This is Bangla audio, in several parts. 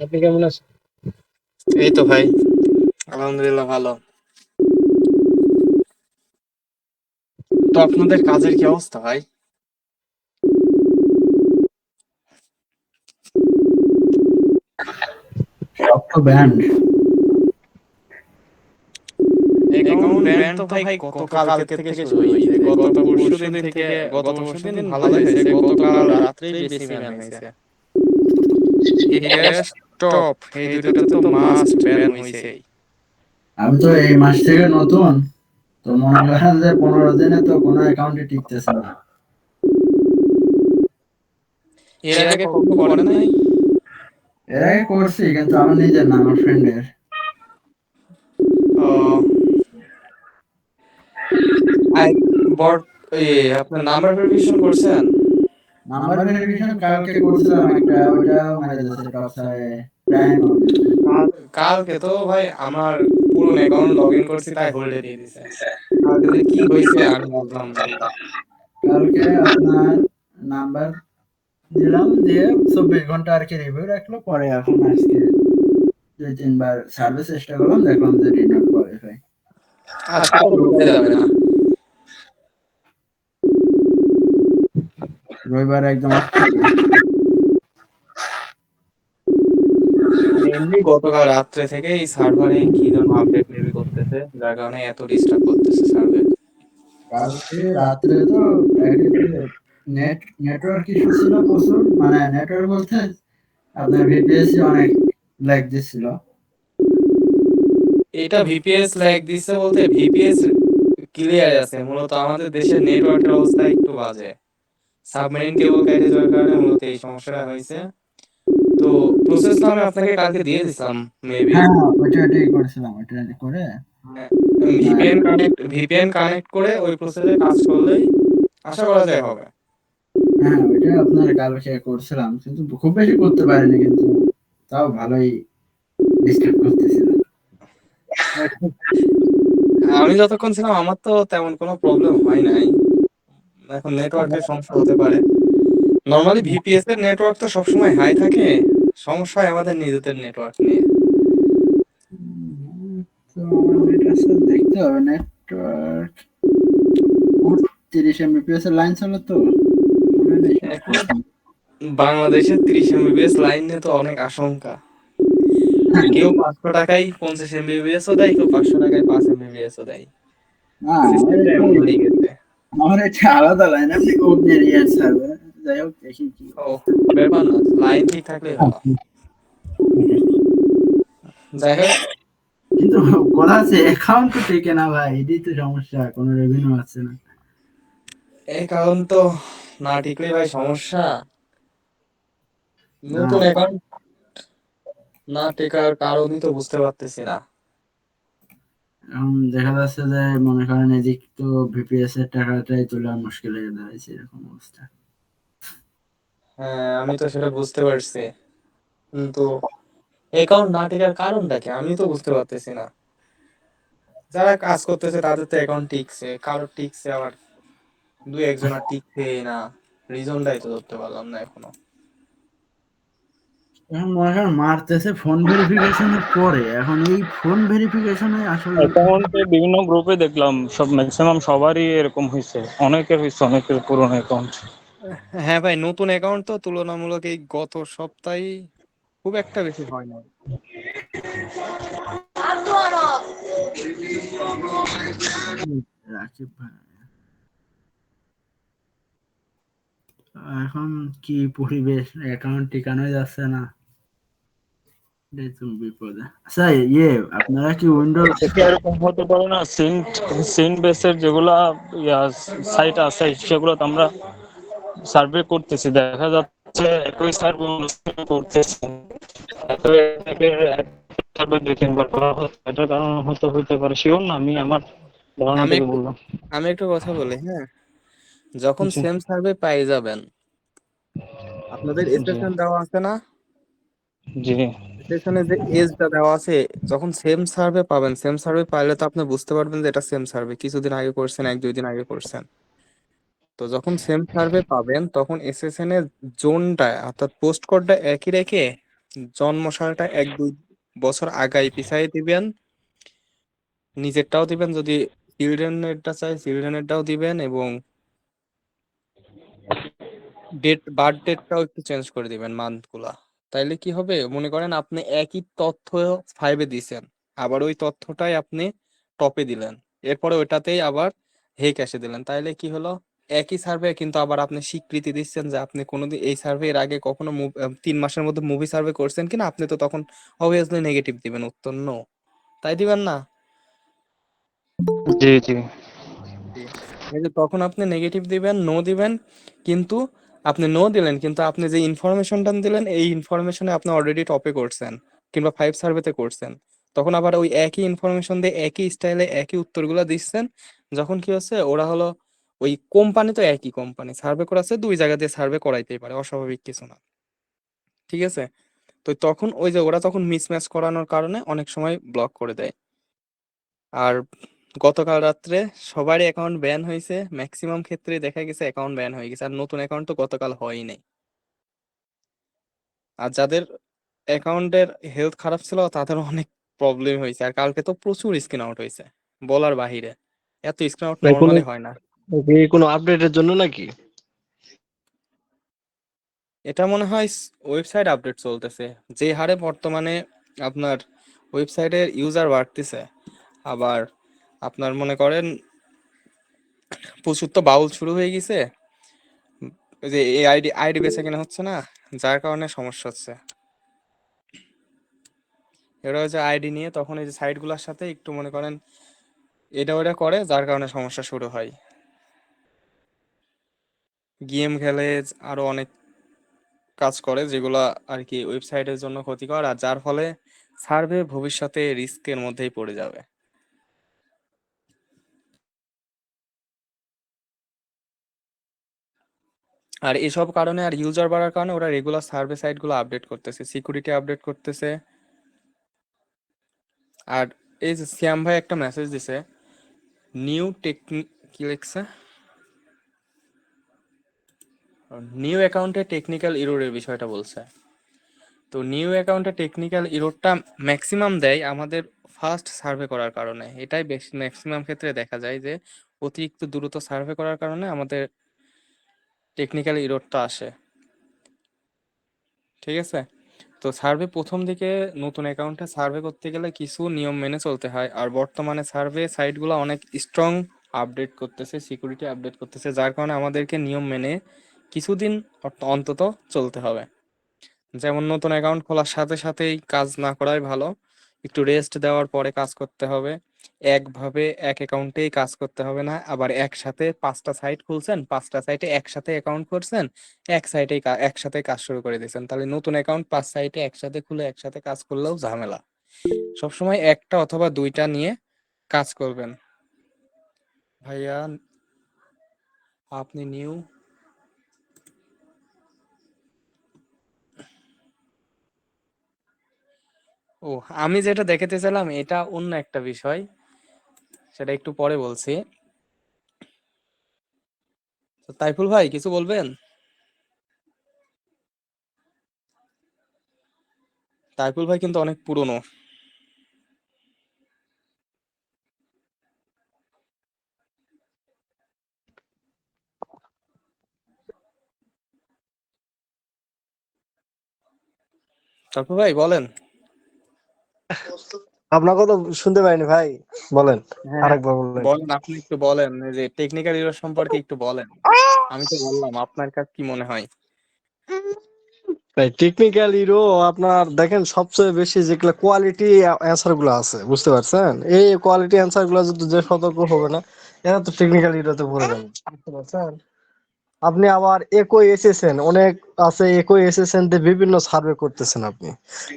আপনি কেমন আছেন? এই তো ভাই, আলহামদুলিল্লাহ ভালো। তো আপনাদের কাজের কি অবস্থা ভাই? সব তো ব্যান্ড। অ্যাকাউন্ট ব্যান তো ভাই গতকালকে থেকে শুরু হয়েছে। গত পরশুদিন থেকে, গত পরশুদিন ভালোই হয়েছে, গতকাল রাত্রেই বেশি ব্যান হয়েছে। ইপিএস টপ এই দুইটাতে তো মাস্ট ব্যান হয়েছেই। আমি তো এই মাস থেকে নতুন, তো মনে করেন যে 15 দিনে তো কোনো অ্যাকাউন্টে টিকতেছে না। এর আগে কখনো করেন নাই? এর আগে করছি, কিন্তু আমার নিজের না, আমার ফ্রেন্ডের। ও, আই বট আপনার নাম্বার ভেরিফিকেশন করছেন? নাম্বার ভেরিফিকেশন কালকে করছিলাম একটা, ওইটাও মেরে দিয়েছে টপসারে, টাইম হবে। কালকে তো ভাই আমার পুরনো অ্যাকাউন্ট লগ ইন করছি, তাই হোল্ডে দিয়ে দিছে। কালকে যে কি হয়েছে আমি বুঝলাম না। কালকে আপনার নাম্বার দিলাম, দিয়ে 24 ঘন্টা আর কি রিভিউ রাখলো, পরে এখন আজকে 2-3 বার সার্ভিস চেষ্টা করলাম, দেখলাম যে ডিড নট কোয়ালিফাই। আজকে তো ঢোকা যাবে না। রবিবার একদম off। মেইনলি গতকাল রাত্রে থেকে এই সার্ভারে কি যেন আপডেট মেবি করতেছে, যার কারণে এত ডিস্টার্ব করতেছে সার্ভার। কালকে রাত্রে তো একেবারে নেটওয়ার্ক ইস্যু ছিল প্রচুর, মানে নেটওয়ার্ক বলতে আপনার ভিপিএস অনেক ল্যাগ দিচ্ছিল। এটা ভিপিএস ল্যাগ দিচ্ছে বলতে ভিপিএস ক্লিয়ার আছে, মূলত আমাদের দেশের নেটওয়ার্কের অবস্থা একটু বাজে। সাবমেরিন কেবল কেটে যাওয়ার কারণে মূলত এই সমস্যাটা হয়েছে। তো প্রসেস তো আমি আপনাকে কালকে দিয়ে দিছিলাম মেবি। হ্যাঁ, ওইটাই করেছিলাম, ওইটা করে ভিপিএন কানেক্ট করে ওই প্রসেসে কাজ করলেই আশা করা যায় হবে। হ্যাঁ, ওইটা আপনার কালকে করছিলাম, কিন্তু খুব বেশি করতে পারিনি, কিন্তু তাও ভালোই ডিস্টার্ব করতেছিল। আমি যতক্ষণ ছিলাম আমার তো তেমন কোনো প্রবলেম হয় নাই। এখন নেটওয়ার্কের সমস্যা হতে পারে। নরমালি ভিপিএস এর নেটওয়ার্ক তো সবসময় হাই থাকে, সমস্যা হয় আমাদের নিজেদের নেটওয়ার্ক নিয়ে। তো আমার নেট আছে, দেখতে হবে নেটওয়ার্ক। 30 Mbps এর লাইন ছিল তো, মনে নেই এখন বাংলাদেশের 30 এমবিপিএস লাইন নিয়ে তো অনেক আশঙ্কা। কেউ 500 টাকায় 50 এমবিপিএস ও দেয়, কেউ 500 টাকায় 5 এমবিপিএস ও দেয়। না, সিস্টেমটা এমন হয়ে গেছে। আমার এটা আলাদা লাইন, আপনি কোড এরিয়ার সার্ভার। যাই হোক, দেখি কি ও, ব্যাপার না, লাইন ঠিক থাকলেই হলো। যাই হোক, কিন্তু কথা আছে, অ্যাকাউন্ট তো টেকে না ভাই, এটাই তো সমস্যা, কোনো রেভিনিউ আছে না। অ্যাকাউন্ট তো না টিকলে ভাই সমস্যা। নতুন অ্যাকাউন্ট না টেকার কারণই তো বুঝতে পারতেছি না। এখন দেখা যাচ্ছে যে, মনে করেন এদিক তো ভিপিএস এর টাকাটাই তোলা মুশকিল হয়ে দাঁড়াইছে, এরকম অবস্থা। হ্যাঁ, আমি তো সেটা বুঝতে পারছি, কিন্তু অ্যাকাউন্ট না টেকার কারণটা কি আমি তো বুঝতে পারতেছি না। যারা কাজ করতেছে তাদের তো অ্যাকাউন্ট টিকছে, কারোর টিকছে, আবার দুই একজনের টিকছে না। রিজনটাই তো ধরতে পারলাম না এখনো। এখন মনে করেন মারতেছে ফোন ভেরিফিকেশনের পরে, এখন এই ফোন ভেরিফিকেশনে আসলে অ্যাকাউন্টে বিভিন্ন গ্রুপে দেখলাম সব ম্যাক্সিমাম সবারই এরকম হয়েছে, অনেকের হয়েছে, অনেকের পুরনো অ্যাকাউন্ট। হ্যাঁ ভাই, নতুন অ্যাকাউন্ট তো তুলনামূলক এই গত সপ্তাহে খুব একটা বেশি হয় না। রাকিব ভাই, এখন কি পরিবেশ, অ্যাকাউন্ট টিকানোই যাচ্ছে না, এটাই তো বিপদে। আচ্ছা, আপনারা কি উইন্ডোজ? এটা কি এরকম হতে পারে না, সিন্ট সিন্ট বেসের যেগুলা সাইট আছে সেগুলো আমরা সার্ভে করতেছি, দেখা যাচ্ছে একই সার্ভে করতেছি, সার্ভে 2-3 বার করা হচ্ছে, এটার কারণ হতে পারে, শিওর না, আমি আমার ধারণা আমি থেকে একটু বললাম। আমি একটু কথা বলি, হ্যাঁ। যখন জি সেম সার্ভে পাই যাবেন, আপনাদের জি স্টেশন দেওয়া আছে না? জি স্টেশনে যে এজটা দেওয়া আছে, যখন সেম সার্ভে পাবেন, সেম সার্ভে পাইলে তো আপনি বুঝতে পারবেন যে এটা সেম সার্ভে, কিছুদিন আগে করছেন, 1-2 দিন আগে করছেন। তো যখন সেম সার্ভে পাবেন তখন এসএসএন এর জোনটা অর্থাৎ পোস্ট কোডটা একই রেখে জন্ম সালটা 1-2 বছর আগাই পিছাই দিবেন, নিজেরটাও দিবেন, যদি চিলড্রেনেরটা চাই চিলড্রেনেরটাও দিবেন, এবং বার্থ ডেটটাও একটু চেঞ্জ করে দিবেন, মান্থ গুলা। তাইলে কি হবে, মনে করেন আপনি একই তথ্য 5-এ দিছেন, আবার ওই তথ্যটাই আপনি টপে দিলেন, এরপরে ওইটাতেই আবার হে ক্যাশে দিলেন, তাইলে কি হলো, একই সার্ভে কিন্তু আবার আপনি স্বীকৃতি দিচ্ছেন যে আপনি কোনোদিন এই সার্ভে এর আগে কখনো 3 মাসের মধ্যে মুভি সার্ভে করছেন কিনা, আপনি তো তখন অবভিয়াসলি নেগেটিভ দিবেন, উত্তর নো, তাই দিবেন না? জি জি। জি। এই যে তখন আপনি নেগেটিভ দিবেন, নো দিবেন, কিন্তু আপনি নো দিলেন, কিন্তু আপনি যে ইনফরমেশনটা দিলেন এই ইনফরমেশনে আপনি অলরেডি টপে করছেন কিংবা 5 সার্ভেতে করছেন, তখন আবার ওই একই ইনফরমেশন দিয়ে একই স্টাইলে একই উত্তরগুলো দিচ্ছেন, যখন কি হচ্ছে ওরা হলো ওই কোম্পানি, তো একই কোম্পানি সার্ভে করাচ্ছে, 2 জায়গা দিয়ে সার্ভে করাইতেই পারে, অস্বাভাবিক কিছু না, ঠিক আছে? তো তখন ওই যে ওরা তখন মিসম্যাচ করানোর কারণে অনেক সময় ব্লক করে দেয়। আর গতকাল রাত্রে সবারই অ্যাকাউন্ট ব্যান হয়েছে, ম্যাক্সিমাম ক্ষেত্রে দেখা গেছে অ্যাকাউন্ট ব্যান হয়ে গেছে, আর নতুন অ্যাকাউন্ট তো গতকাল হয়ই নাই। আর যাদের অ্যাকাউন্টের হেলথ খারাপ ছিল তাদের অনেক প্রবলেম হয়েছে, আর কালকে তো প্রচুর স্ক্রিন আউট হয়েছে বলার বাহিরে, এত স্ক্রিন আউট ভাই কোনো নর্মালি হয় না। কোনো আপডেটের জন্য নাকি? এটা মনে হয় ওয়েবসাইট আপডেট চলতেছে, যে হারে বর্তমানে আপনার ওয়েবসাইটের ইউজার বাড়তেছে, আবার আপনার মনে করেন প্রচুর তো বাউল শুরু হয়ে গেছে, ওই যে এই আইডি বেচা কেনা হচ্ছে না, যার কারণে সমস্যা হচ্ছে। এরা হচ্ছে আইডি নিয়ে তখন এই যে সাইট গুলার সাথে একটু মনে করেন এটা ওটা করে, যার কারণে সমস্যা শুরু হয়, গেম খেলে, আরো অনেক কাজ করে যেগুলা আর কি ওয়েবসাইটের জন্য ক্ষতিকর, আর যার ফলে সার্ভে ভবিষ্যতে রিস্কের মধ্যেই পড়ে যাবে। আর এসব কারণে আর ইউজার বাড়ার কারণে ওরা রেগুলার সার্ভে সাইট গুলো আপডেট করতেছে, সিকিউরিটি আপডেট করতেছে। আর এই যে শ্যাম ভাই একটা মেসেজ দিছে, নিউ টেকনিক, কি লিখছে, নিউ অ্যাকাউন্টে টেকনিক্যাল ইরোরের বিষয়টা বলছে। তো নিউ অ্যাকাউন্টে টেকনিক্যাল ইরোরটা ম্যাক্সিমাম দেয় আমাদের ফার্স্ট সার্ভে করার কারণে, এটাই বেশি ম্যাক্সিমাম ক্ষেত্রে দেখা যায় যে অতিরিক্ত দ্রুত সার্ভে করার কারণে আমাদের টেকনিক্যাল ইরোরটা আসে, ঠিক আছে? তো সার্ভে প্রথম দিকে নতুন অ্যাকাউন্টে সার্ভে করতে গেলে কিছু নিয়ম মেনে চলতে হয়, আর বর্তমানে সার্ভে সাইটগুলো অনেক স্ট্রং আপডেট করতেছে, সিকিউরিটি আপডেট করতেছে, যার কারণে আমাদেরকে নিয়ম মেনে কিছুদিন অন্তত চলতে হবে। যেমন নতুন অ্যাকাউন্ট খোলার সাথে সাথেই কাজ না করাই ভালো, একটু রেস্ট দেওয়ার পরে কাজ করতে হবে, একভাবে এক অ্যাকাউন্টেই কাজ করতে হবে না, আবার একসাথে 5টা সাইট খুলছেন, 5টা সাইটে একসাথে অ্যাকাউন্ট করছেন, এক সাইটেই একসাথে কাজ শুরু করে দিয়েছেন, তাহলে নতুন অ্যাকাউন্ট 5 সাইটে একসাথে খুলে একসাথে কাজ করলেও ঝামেলা। সবসময় একটা অথবা দুইটা নিয়ে কাজ করবেন। ভাইয়া আপনি নিউ, ও আমি যেটা দেখাতে চাইলাম এটা অন্য একটা বিষয়, সেটা একটু পরে বলছি। তো তাইফুল ভাই কিছু বলবেন? তাইফুল ভাই কিন্তু অনেক পুরনো। তাইফুল ভাই বলেন। আপনার কথা শুনতে পাইনি ভাই, বলেন হ্যাঁ, আরেকবার বলেন। বলেন, আপনি একটু বলেন এই যে টেকনিক্যাল ইরর সম্পর্কে একটু বলেন, আমি তো বললাম, আপনার কাছে কি মনে হয়? ভাই টেকনিক্যাল ইরো আপনার দেখেন সবচেয়ে বেশি যেগুলো কোয়ালিটি অ্যান্সার গুলো আছে, বুঝতে পারছেন? এই কোয়ালিটি অ্যান্সার গুলো যদি যে সতর্ক হবে না, এরা তো টেকনিক্যাল ইরোতে পড়ে যাবে, বুঝতে পারছেন? আপনি আবার একই এসেছেন, অনেক আছে একই এসেছেন তে বিভিন্ন সার্ভে করতেছেন আপনি,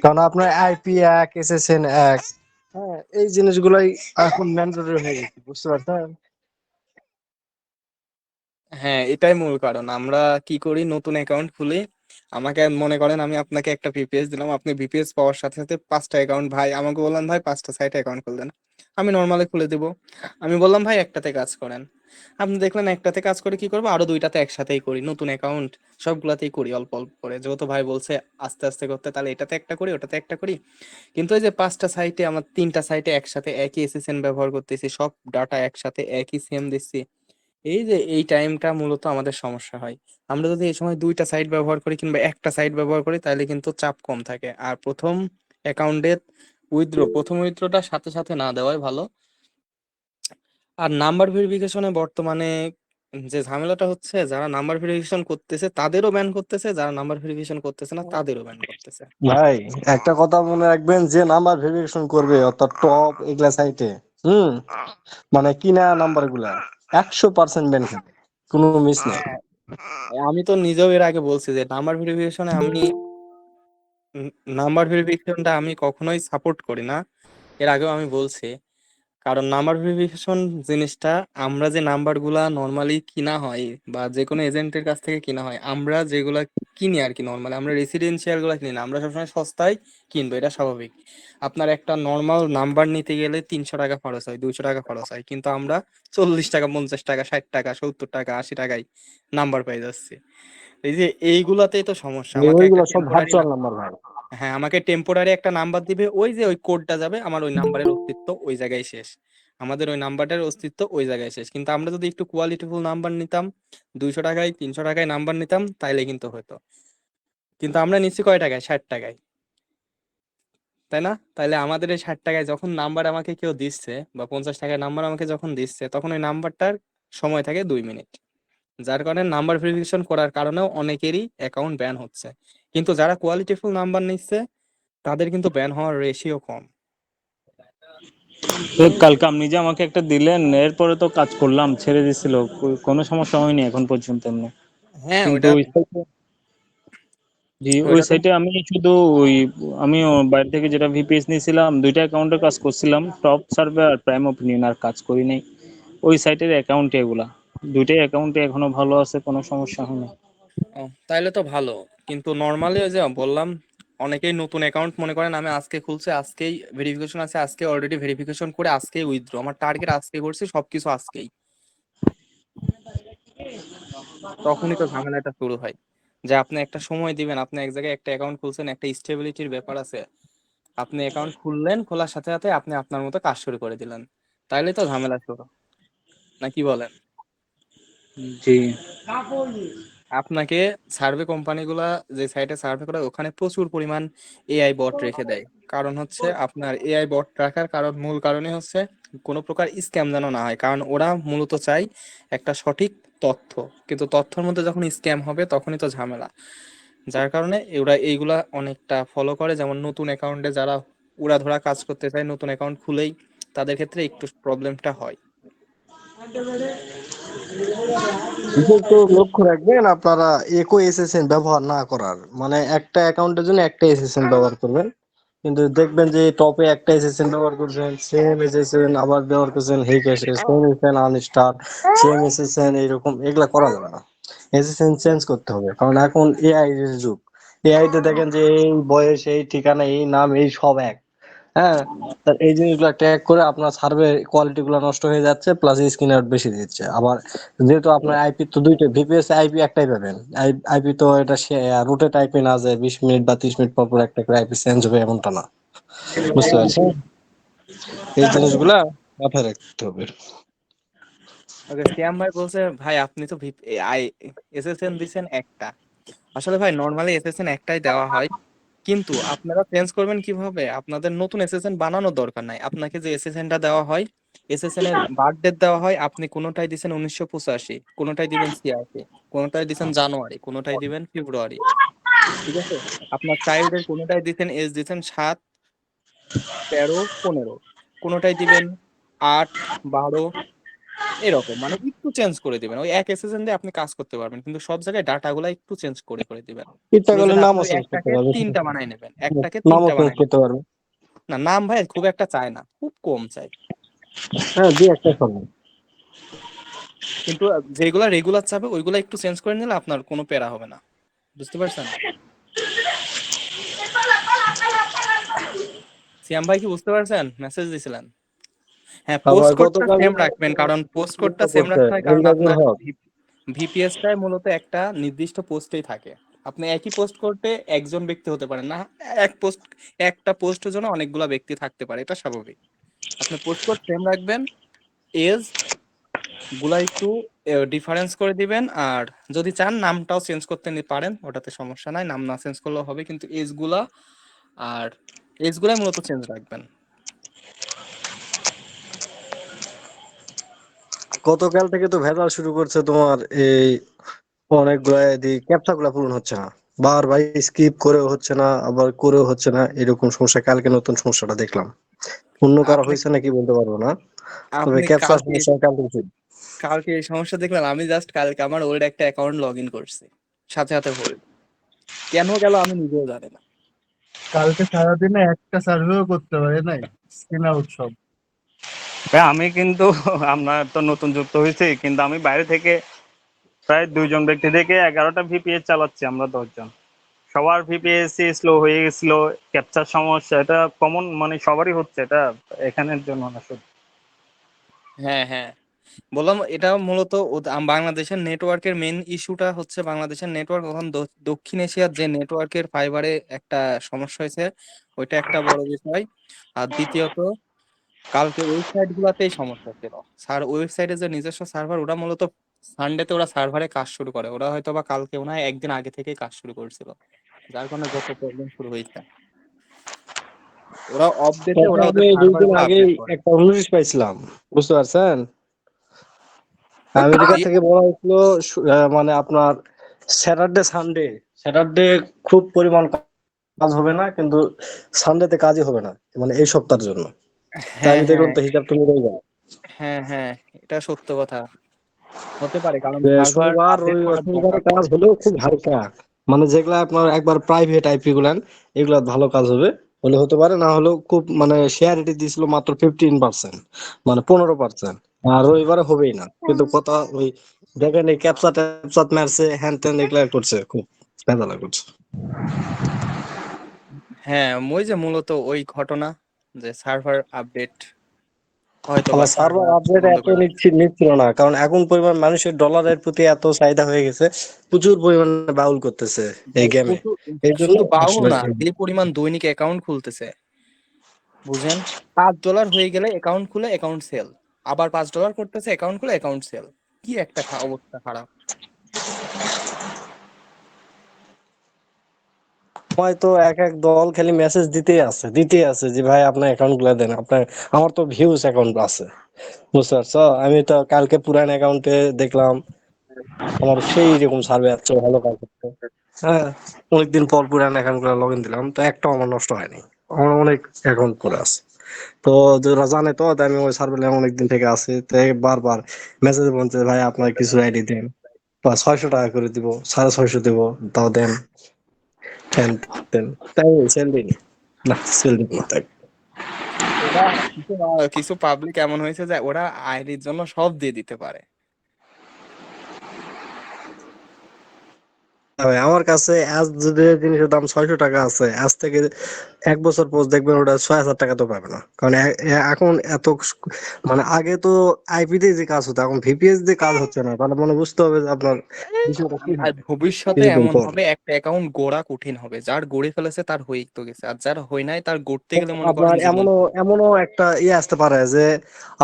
কারণ আপনার আইপি এক এসেছেন এক, হ্যাঁ এই জিনিসগুলাই এখন ম্যান্ডেটরি হয়ে গেছে, বুঝতে পারছেন? হ্যাঁ, এটাই মূল কারণ। আমরা কি করি, নতুন অ্যাকাউন্ট খুলি, আমাকে মনে করেন আমি আপনাকে একটা ভিপিএস দিলাম, আপনি ভিপিএস পাওয়ার সাথে সাথে 5টা অ্যাকাউন্ট, ভাই আমাকে বললেন ভাই 5টা সাইটে অ্যাকাউন্ট খুলতেন, আমি নর্মালি খুলে দিব, আমি বললাম ভাই একটাতে কাজ করেন, আপনি দেখলেন একটাতে কাজ করে কি করবো, আরো দুইটাতে একসাথেই করি, নতুন অ্যাকাউন্ট সবগুলাতেই করি অল্প অল্প করে, যেহেতু ভাই বলছে আস্তে আস্তে করতে, তাহলে এটাতে একটা করি ওটাতে একটা করি। কিন্তু এই যে 5টা সাইটে আমার 3টা সাইটে একসাথে একই এসএসএন ব্যবহার করতেছি, সব ডাটা একসাথে একই সেম দিচ্ছি, এই যে এই টাইমটা মূলত আমাদের সমস্যা হয়। আমরা যদি এই সময় 2টা সাইট ব্যবহার করি কিংবা একটা সাইট ব্যবহার করি, তাহলে কিন্তু চাপ কম থাকে। আর প্রথম উইথড্রটা সাথে সাথে না দেওয়াই ভালো। আর নাম্বার ভেরিফিকেশনে বর্তমানে যে ঝামেলাটা হচ্ছে, যারা নাম্বার ভেরিফিকেশন করতেছে তাদেরও ব্যান করতেছে, যারা নাম্বার ভেরিফিকেশন করতেছে না তাদেরও ব্যান করতেছে। ভাই একটা কথা মনে রাখবেন, যে নাম্বার ভেরিফিকেশন করবে অর্থাৎ টপ এগুলা সাইটে, হুম, মানে কিনা নাম্বার গুলা 100% ব্যান খাবে, কোনো মিস নেই। হ্যাঁ, আমি তো নিজেও এর আগে বলছি যে নাম্বার ভেরিফিকেশনটা আমি কখনোই সাপোর্ট করি না। এর আগেও আমি বলছি, কারণ নাম্বার ভেরিফিকেশন জিনিসটা, আমরা যে নাম্বার গুলা নর্মালি কিনা হয় বা যে কোনো এজেন্টের কাছ থেকে কিনা হয়, আমরা যেগুলা কিনি আর কি, নর্মালি আমরা রেসিডেন্সিয়াল গুলা কিনি না, আমরা সবসময় সস্তায় কিনবো, এটা স্বাভাবিক। আপনার একটা নর্মাল নাম্বার নিতে গেলে 300 টাকা খরচ হয়, 200 টাকা খরচ হয়, কিন্তু আমরা 40 টাকা, 50 টাকা, 60 টাকা, 70 টাকা, 80 টাকায় নাম্বার পেয়ে যাচ্ছি। এই যে এইগুলাতেই তো সমস্যা, আমাকে একটা ওইগুলো সব টেম্পোরারি, ভার্চুয়াল নাম্বার ভাই। হ্যাঁ আমাকে টেম্পোরারি একটা নাম্বার দিবে, ওই যে ওই কোডটা যাবে, আমার ওই নাম্বারের অস্তিত্ব ওই জায়গায় শেষ, আমাদের ওই নাম্বারটার অস্তিত্ব ওই জায়গায় শেষ। কিন্তু আমরা যদি একটু কোয়ালিটিফুল নাম্বার নিতাম, 200 টাকায় 300 টাকায় নাম্বার নিতাম, তাইলে কিন্তু হতো। কিন্তু আমরা নিচ্ছি কয় টাকায়, 60 টাকায়, তাই না? তাইলে আমাদের এই 60 টাকায় যখন নাম্বার আমাকে কেউ দিচ্ছে, বা 50 টাকায় নাম্বার আমাকে যখন দিচ্ছে, তখন ওই নাম্বারটার সময় থাকে 2 মিনিট, যার কারণে নাম্বার ভেরিফিকেশন করার কারণেও অনেকেরই অ্যাকাউন্ট ব্যান হচ্ছে। কিন্তু যারা কোয়ালিটিফুল নাম্বার নিচ্ছে, তাদের কিন্তু ব্যান হওয়ার রেশিও কম। তো কালকে আপনি যে আমাকে একটা দিলেন, এরপরে তো কাজ করলাম, ছেড়ে দিছিল, কোনো সমস্যা হয়নি এখন পর্যন্ত এমনি। হ্যাঁ কিন্তু ওইটা, ওই সাইটে, জি ওই ওইটা তো সাইটে আমি শুধু ওই, আমি বাইরে থেকে যেটা ভিপিএস নিয়েছিলাম, 2টা অ্যাকাউন্টে কাজ করছিলাম, টপ সার্ভে আর প্রাইম ওপিনিয়ন, আর কাজ করি নাই ওই সাইটের অ্যাকাউন্টে। এগুলা 2টাই অ্যাকাউন্টে এখনো ভালো আছে, কোনো সমস্যা হয়নি। তাইলে তো ভালো। কিন্তু নর্মালি ওই যে বললাম, অনেকেই নতুন অ্যাকাউন্ট মনে করেন আমি আজকে খুলছে, আজকেই ভেরিফিকেশন আছে, আজকে অলরেডি ভেরিফিকেশন করে আজকেই উইথড্র, আমার টার্গেট আজকে করছি, সবকিছু আজকেই, তখনই তো ঝামেলাটা শুরু হয়। যে আপনি একটা সময় দিবেন, আপনি এক জায়গায় একটা অ্যাকাউন্ট খুলছেন, একটা স্টেবিলিটির ব্যাপার আছে, আপনি অ্যাকাউন্ট খুললেন, খোলার সাথে সাথে আপনি আপনার মতো কাজ শুরু করে দিলেন, তাইলে তো ঝামেলা শুরু, না কি বলেন? জি। আপনাকে সার্ভে কোম্পানিগুলা যে সাইটে সার্ভে করে, ওখানে প্রচুর পরিমাণ এআই বট রেখে দেয়। কারণ হচ্ছে আপনার এআই বট রাখার কারণ, মূল কারণই হচ্ছে কোনো প্রকার স্ক্যাম যেন না হয়, কারণ ওরা মূলত চায় একটা সঠিক তথ্য, কিন্তু তথ্যের মধ্যে যখন স্ক্যাম হবে তখনই তো ঝামেলা। যার কারণে ওরা এইগুলা অনেকটা ফলো করে, যেমন নতুন অ্যাকাউন্টে যারা উড়াধরা কাজ করতে চায়, নতুন অ্যাকাউন্ট খুলেই তাদের ক্ষেত্রে একটু প্রবলেমটা হয়। এটা একটু লক্ষ্য রাখবেন আপনারা, একই এসএসএন ব্যবহার না করার, মানে একটা অ্যাকাউন্টের জন্য একটা এসএসএন ব্যবহার করবেন। কিন্তু দেখবেন যে টপে একটা এসএসএন ব্যবহার করছেন, সেম এসএসএন আবার ব্যবহার করছেন, হেক এসএসএন, সেম এসএসএন আনস্টার, সেম এসএসএন, এইরকম এগুলা করা যাবে না। এসএসএন চেঞ্জ করতে হবে, কারণ এখন এআই এর যুগ। এআই তে দেখেন যে এই বয়স, এই ঠিকানা, এই নাম, এই সব এক। হ্যাঁ, তা এই জিনিসগুলো ট্র্যাক করে আপনার সার্ভে কোয়ালিটি গুলো নষ্ট হয়ে যাচ্ছে, প্লাস স্ক্রিন আউট বেশি দিচ্ছে। আবার যেহেতু আপনার আইপি তো দুইটা, ভিপিএস আইপি একটাই পাবেন, আইপি তো এটা রুটেড আইপি না, যে 20 মিনিট বা 30 মিনিট পর পর একটা করে আইপি চেঞ্জ হবে, এমনটা না। বুঝতে পারছেন? এই জিনিসগুলা মাথায় রাখতে হবে। ওকে, শ্যাম ভাই বলছে ভাই আপনি তো এসএসএন দিছেন একটা, আসলে ভাই নর্মালি এসএসএন একটাই দেওয়া হয়, কিন্তু আপনারা চেঞ্জ করবেন কিভাবে? আপনাদের নতুন এসএসএন বানানোর দরকার নাই, আপনাকে যে এসএসএনটা দেওয়া হয়, এসএসএন এর বার্থ ডেট দেওয়া হয়, আপনি কোনোটাই দিছেন 1985, কোনোটাই দিবেন 86, কোনোটাই দিছেন জানুয়ারি, কোনোটাই দিবেন ফেব্রুয়ারি, ঠিক আছে? আপনার চাইল্ডের কোনোটাই দিছেন, এজ দিছেন 7, 13, 15, কোনোটাই দিবেন 8, 12, এরকম, মানে একটু চেঞ্জ করে দিবেন, ওই এক এসএসএন দিয়ে আপনি কাজ করতে পারবেন, কিন্তু সব জায়গায় ডাটাগুলো একটু চেঞ্জ করে করে দিবেন। ইচ্ছা করলে প্রয়োজনে আপনি নামও ওই চেঞ্জ করতে একটাকে পারবে, 3টা বানাই নেবেন, একটাকে নামও 3টা চেঞ্জ বানাই করতে নেবেন। পারবে। না, নাম ভাই খুব একটা চায় না, খুব কম চাই। হ্যাঁ, দুই একটা সময়। কিন্তু যেগুলা রেগুলার চাবে ওইগুলা একটু চেঞ্জ করে নিলে আপনার কোনো প্যারা হবে না, বুঝতে পারছেন? সিয়াম ভাই কি বুঝতে পারছেন? মেসেজ দিছিলেন? হ্যাঁ, পোস্ট আবার কোডটা গতকাল সেম রাখবেন, কারণ পোস্ট কোডটা সেম করছে রাখতে হয় কারণ ইমদাদুল আপনার হক। ভিপিএসটাই মূলত একটা নির্দিষ্ট পোস্টেই থাকে। আপনি একই পোস্ট করতে একজন ব্যক্তি হতে পারেন না, একটা পোস্টের জন্য অনেকগুলা ব্যক্তি থাকতে পারে, এটা স্বাভাবিক। আপনি পোস্ট কোড সেম রাখবেন, এজ গুলা একটু ডিফারেন্স করে দিবেন, আর যদি চান নামটাও চেঞ্জ করতে পারেন, ওটাতে সমস্যা নাই, নাম না চেঞ্জ করলেও হবে, কিন্তু আর এজ গুলাই মূলত চেঞ্জ রাখবেন। গতকাল থেকে তো ভেজাল শুরু করছে তোমার এই অনেকগুলা ক্যাপচা গুলা পূরণ হচ্ছে না, বারবার স্কিপ করেও হচ্ছে না, আবার করেও হচ্ছে না, এরকম সমস্যা। কালকে নতুন সমস্যাটা দেখলাম, অন্য কারো আপনি হয়েছে নাকি বলতে পারবো না, তবে আপনি ক্যাপচা কালকে সমস্যা কালকে হয়েছে। কালকে এই সমস্যা দেখলেন? আমি জাস্ট কালকে আমার ওল্ড একটা অ্যাকাউন্ট লগ ইন করছি, সাথে সাথে হোল্ড কেন গেল আমি নিজেও জানি না। কালকে সারাদিনে একটা সার্ভেও করতে পারে নাই, স্কিন আউট সব। ভাই আমি কিন্তু আমরা তো নতুন যুক্ত হয়েছি, কিন্তু আমি বাইরে থেকে প্রায় 2 জন ব্যক্তি থেকে 11টা ভিপিএস চালাচ্ছি, আমরা 10 জন। সবার ভিপিএস স্লো হয়ে গেছিল, ক্যাপচার সমস্যা, এটা কমন, মানে সবারই হচ্ছে, এটা এখানের জন্য না শুধু। হ্যাঁ, হ্যাঁ, বললাম এটা মূলত বাংলাদেশের নেটওয়ার্কের মেন ইস্যুটা হচ্ছে বাংলাদেশের নেটওয়ার্ক। এখন দক্ষিণ এশিয়ার যে নেটওয়ার্কের ফাইবারে একটা সমস্যা হয়েছে, ওইটা একটা বড় বিষয়। আর দ্বিতীয়ত কালকে ওয়েবসাইট গুলাতেই সমস্যা ছিল। ওয়েবসাইটে যে নিজস্ব সার্ভার, ওরা মূলত সানডেতে ওরা সার্ভারে কাজ শুরু করে, ওরা হয়তো বা কালকে ওনার একদিন আগে থেকেই কাজ শুরু করেছিল, যার কারণে যত প্রবলেম শুরু হয়েছে। ওরা অফ ডেতে তবে ওরা আমি ওদের সার্ভার 2 দিন গুলো আগেই আপডেট করে। একটা নোটিশ পাইছিলাম, বুঝতে পারছেন? আমেরিকা কি? থেকে বলা হয়েছিল মানে আপনার স্যাটারডে সানডে, স্যাটারডে খুব পরিমাণ কাজ হবে না, কিন্তু সানডেতে কাজই হবে না, মানে এই সপ্তাহের জন্য। তা হ্যাঁ, আমি দেখলাম হ্যাঁ, তো হিসাবটা মিলে গেল হ্যাঁ, হ্যাঁ, এটা সত্য কথা। হতে পারে কারণ যে সার্ভার শনিবার আপডেট রবিবার করার শনিবারে দরকার কাজ পড়ে। হলেও খুব হালকা, মানে যেগুলা আপনার একবার প্রাইভেট আইপি গুলান, এগুলা ভালো কাজ হবে, হলে হতে পারে, না হলেও খুব মানে শেয়ারিটি দিছিল মাত্র 15%, মানে 15%। আর রবিবারে হবেই না, কিন্তু কথা ওই দেখেন এই ক্যাপচা ট্যাপচাত মারছে, হ্যান ত্যান এগুলা করছে, খুব ভেজালা করছে। হ্যাঁ, ওই যে মূলত ওই ঘটনা, যে সার্ভার আপডেট হয়তো বা আবার সার্ভার সার্ভার আপডেট বন্ধ এত করে দিচ্ছে। নিচ্ছিল না, কারণ এখন পরিমাণ মানুষের ডলারের প্রতি এত চাহিদা হয়ে গেছে, প্রচুর পরিমাণে বাউল করতেছে এই ভাই গেমে, প্রচুর, এই জন্য শুধু বাউল আসলে না, যে পরিমাণ দৈনিক অ্যাকাউন্ট খুলতেছে, বুঝেন, $5 হয়ে গেলে অ্যাকাউন্ট খুলে অ্যাকাউন্ট সেল, আবার $5 করতেছে, অ্যাকাউন্ট খুলে অ্যাকাউন্ট সেল। কি একটা অবস্থা খারাপ। সময় তো এক এক দল খালি মেসেজ দিতেই আছে যে ভাই আপনার অ্যাকাউন্ট গুলা দেন আপনার। আমার তো ভিউজ অ্যাকাউন্ট আছে, বুঝতে পারছো? আমি তো কালকে পুরান অ্যাকাউন্টে দেখলাম আমার সেই রকম সার্ভে আছে, ভালো কাজ করছে। হ্যাঁ, অনেকদিন পর পুরান অ্যাকাউন্ট গুলা লগ ইন দিলাম, তো একটাও আমার নষ্ট হয়নি, আমার অনেক অ্যাকাউন্ট করে আছে। তো যারা জানে তো, তাই আমি ওই সার্ভে অনেকদিন থেকে আছি, তো বারবার মেসেজ বলছে ভাই আপনার কিছু আইডি দেন, বা 600 টাকা করে দিব, 650 দিব, তাও দেন, ফ্যান দেন, তাই সেল দিইনি, না সেল দিব না তাই। ওরা কিছু পাবলিক এমন হয়েছে যে ওরা আইডির জন্য সব দিয়ে দিতে পারে। ভাই আমার কাছে আজ যদি জিনিসের দাম 600 টাকা আছে, আজ থেকে 1 বছর পর দেখবেন ওটা 6,000 টাকা তো পাবে না, কারণ এখন এত মানে আগে তো আইপি দিয়ে যে কাজ হতো, এখন ভিপিএস দিয়ে কাজ হচ্ছে না, তাহলে মনে বুঝতে হবে যে আপনার বিষয়টা কি আর হবে ভবিষ্যতে কিছুদিন এমন পর। হবে একটা অ্যাকাউন্ট গড়া কঠিন হবে, যার গড়ে ফেলেছে তার হয়ে তো গেছে, আর যার হয় নাই তার গড়তে গেলে মনে করেন আপনার জীবন। এমনও এমনও একটা ইয়ে আসতে পারে যে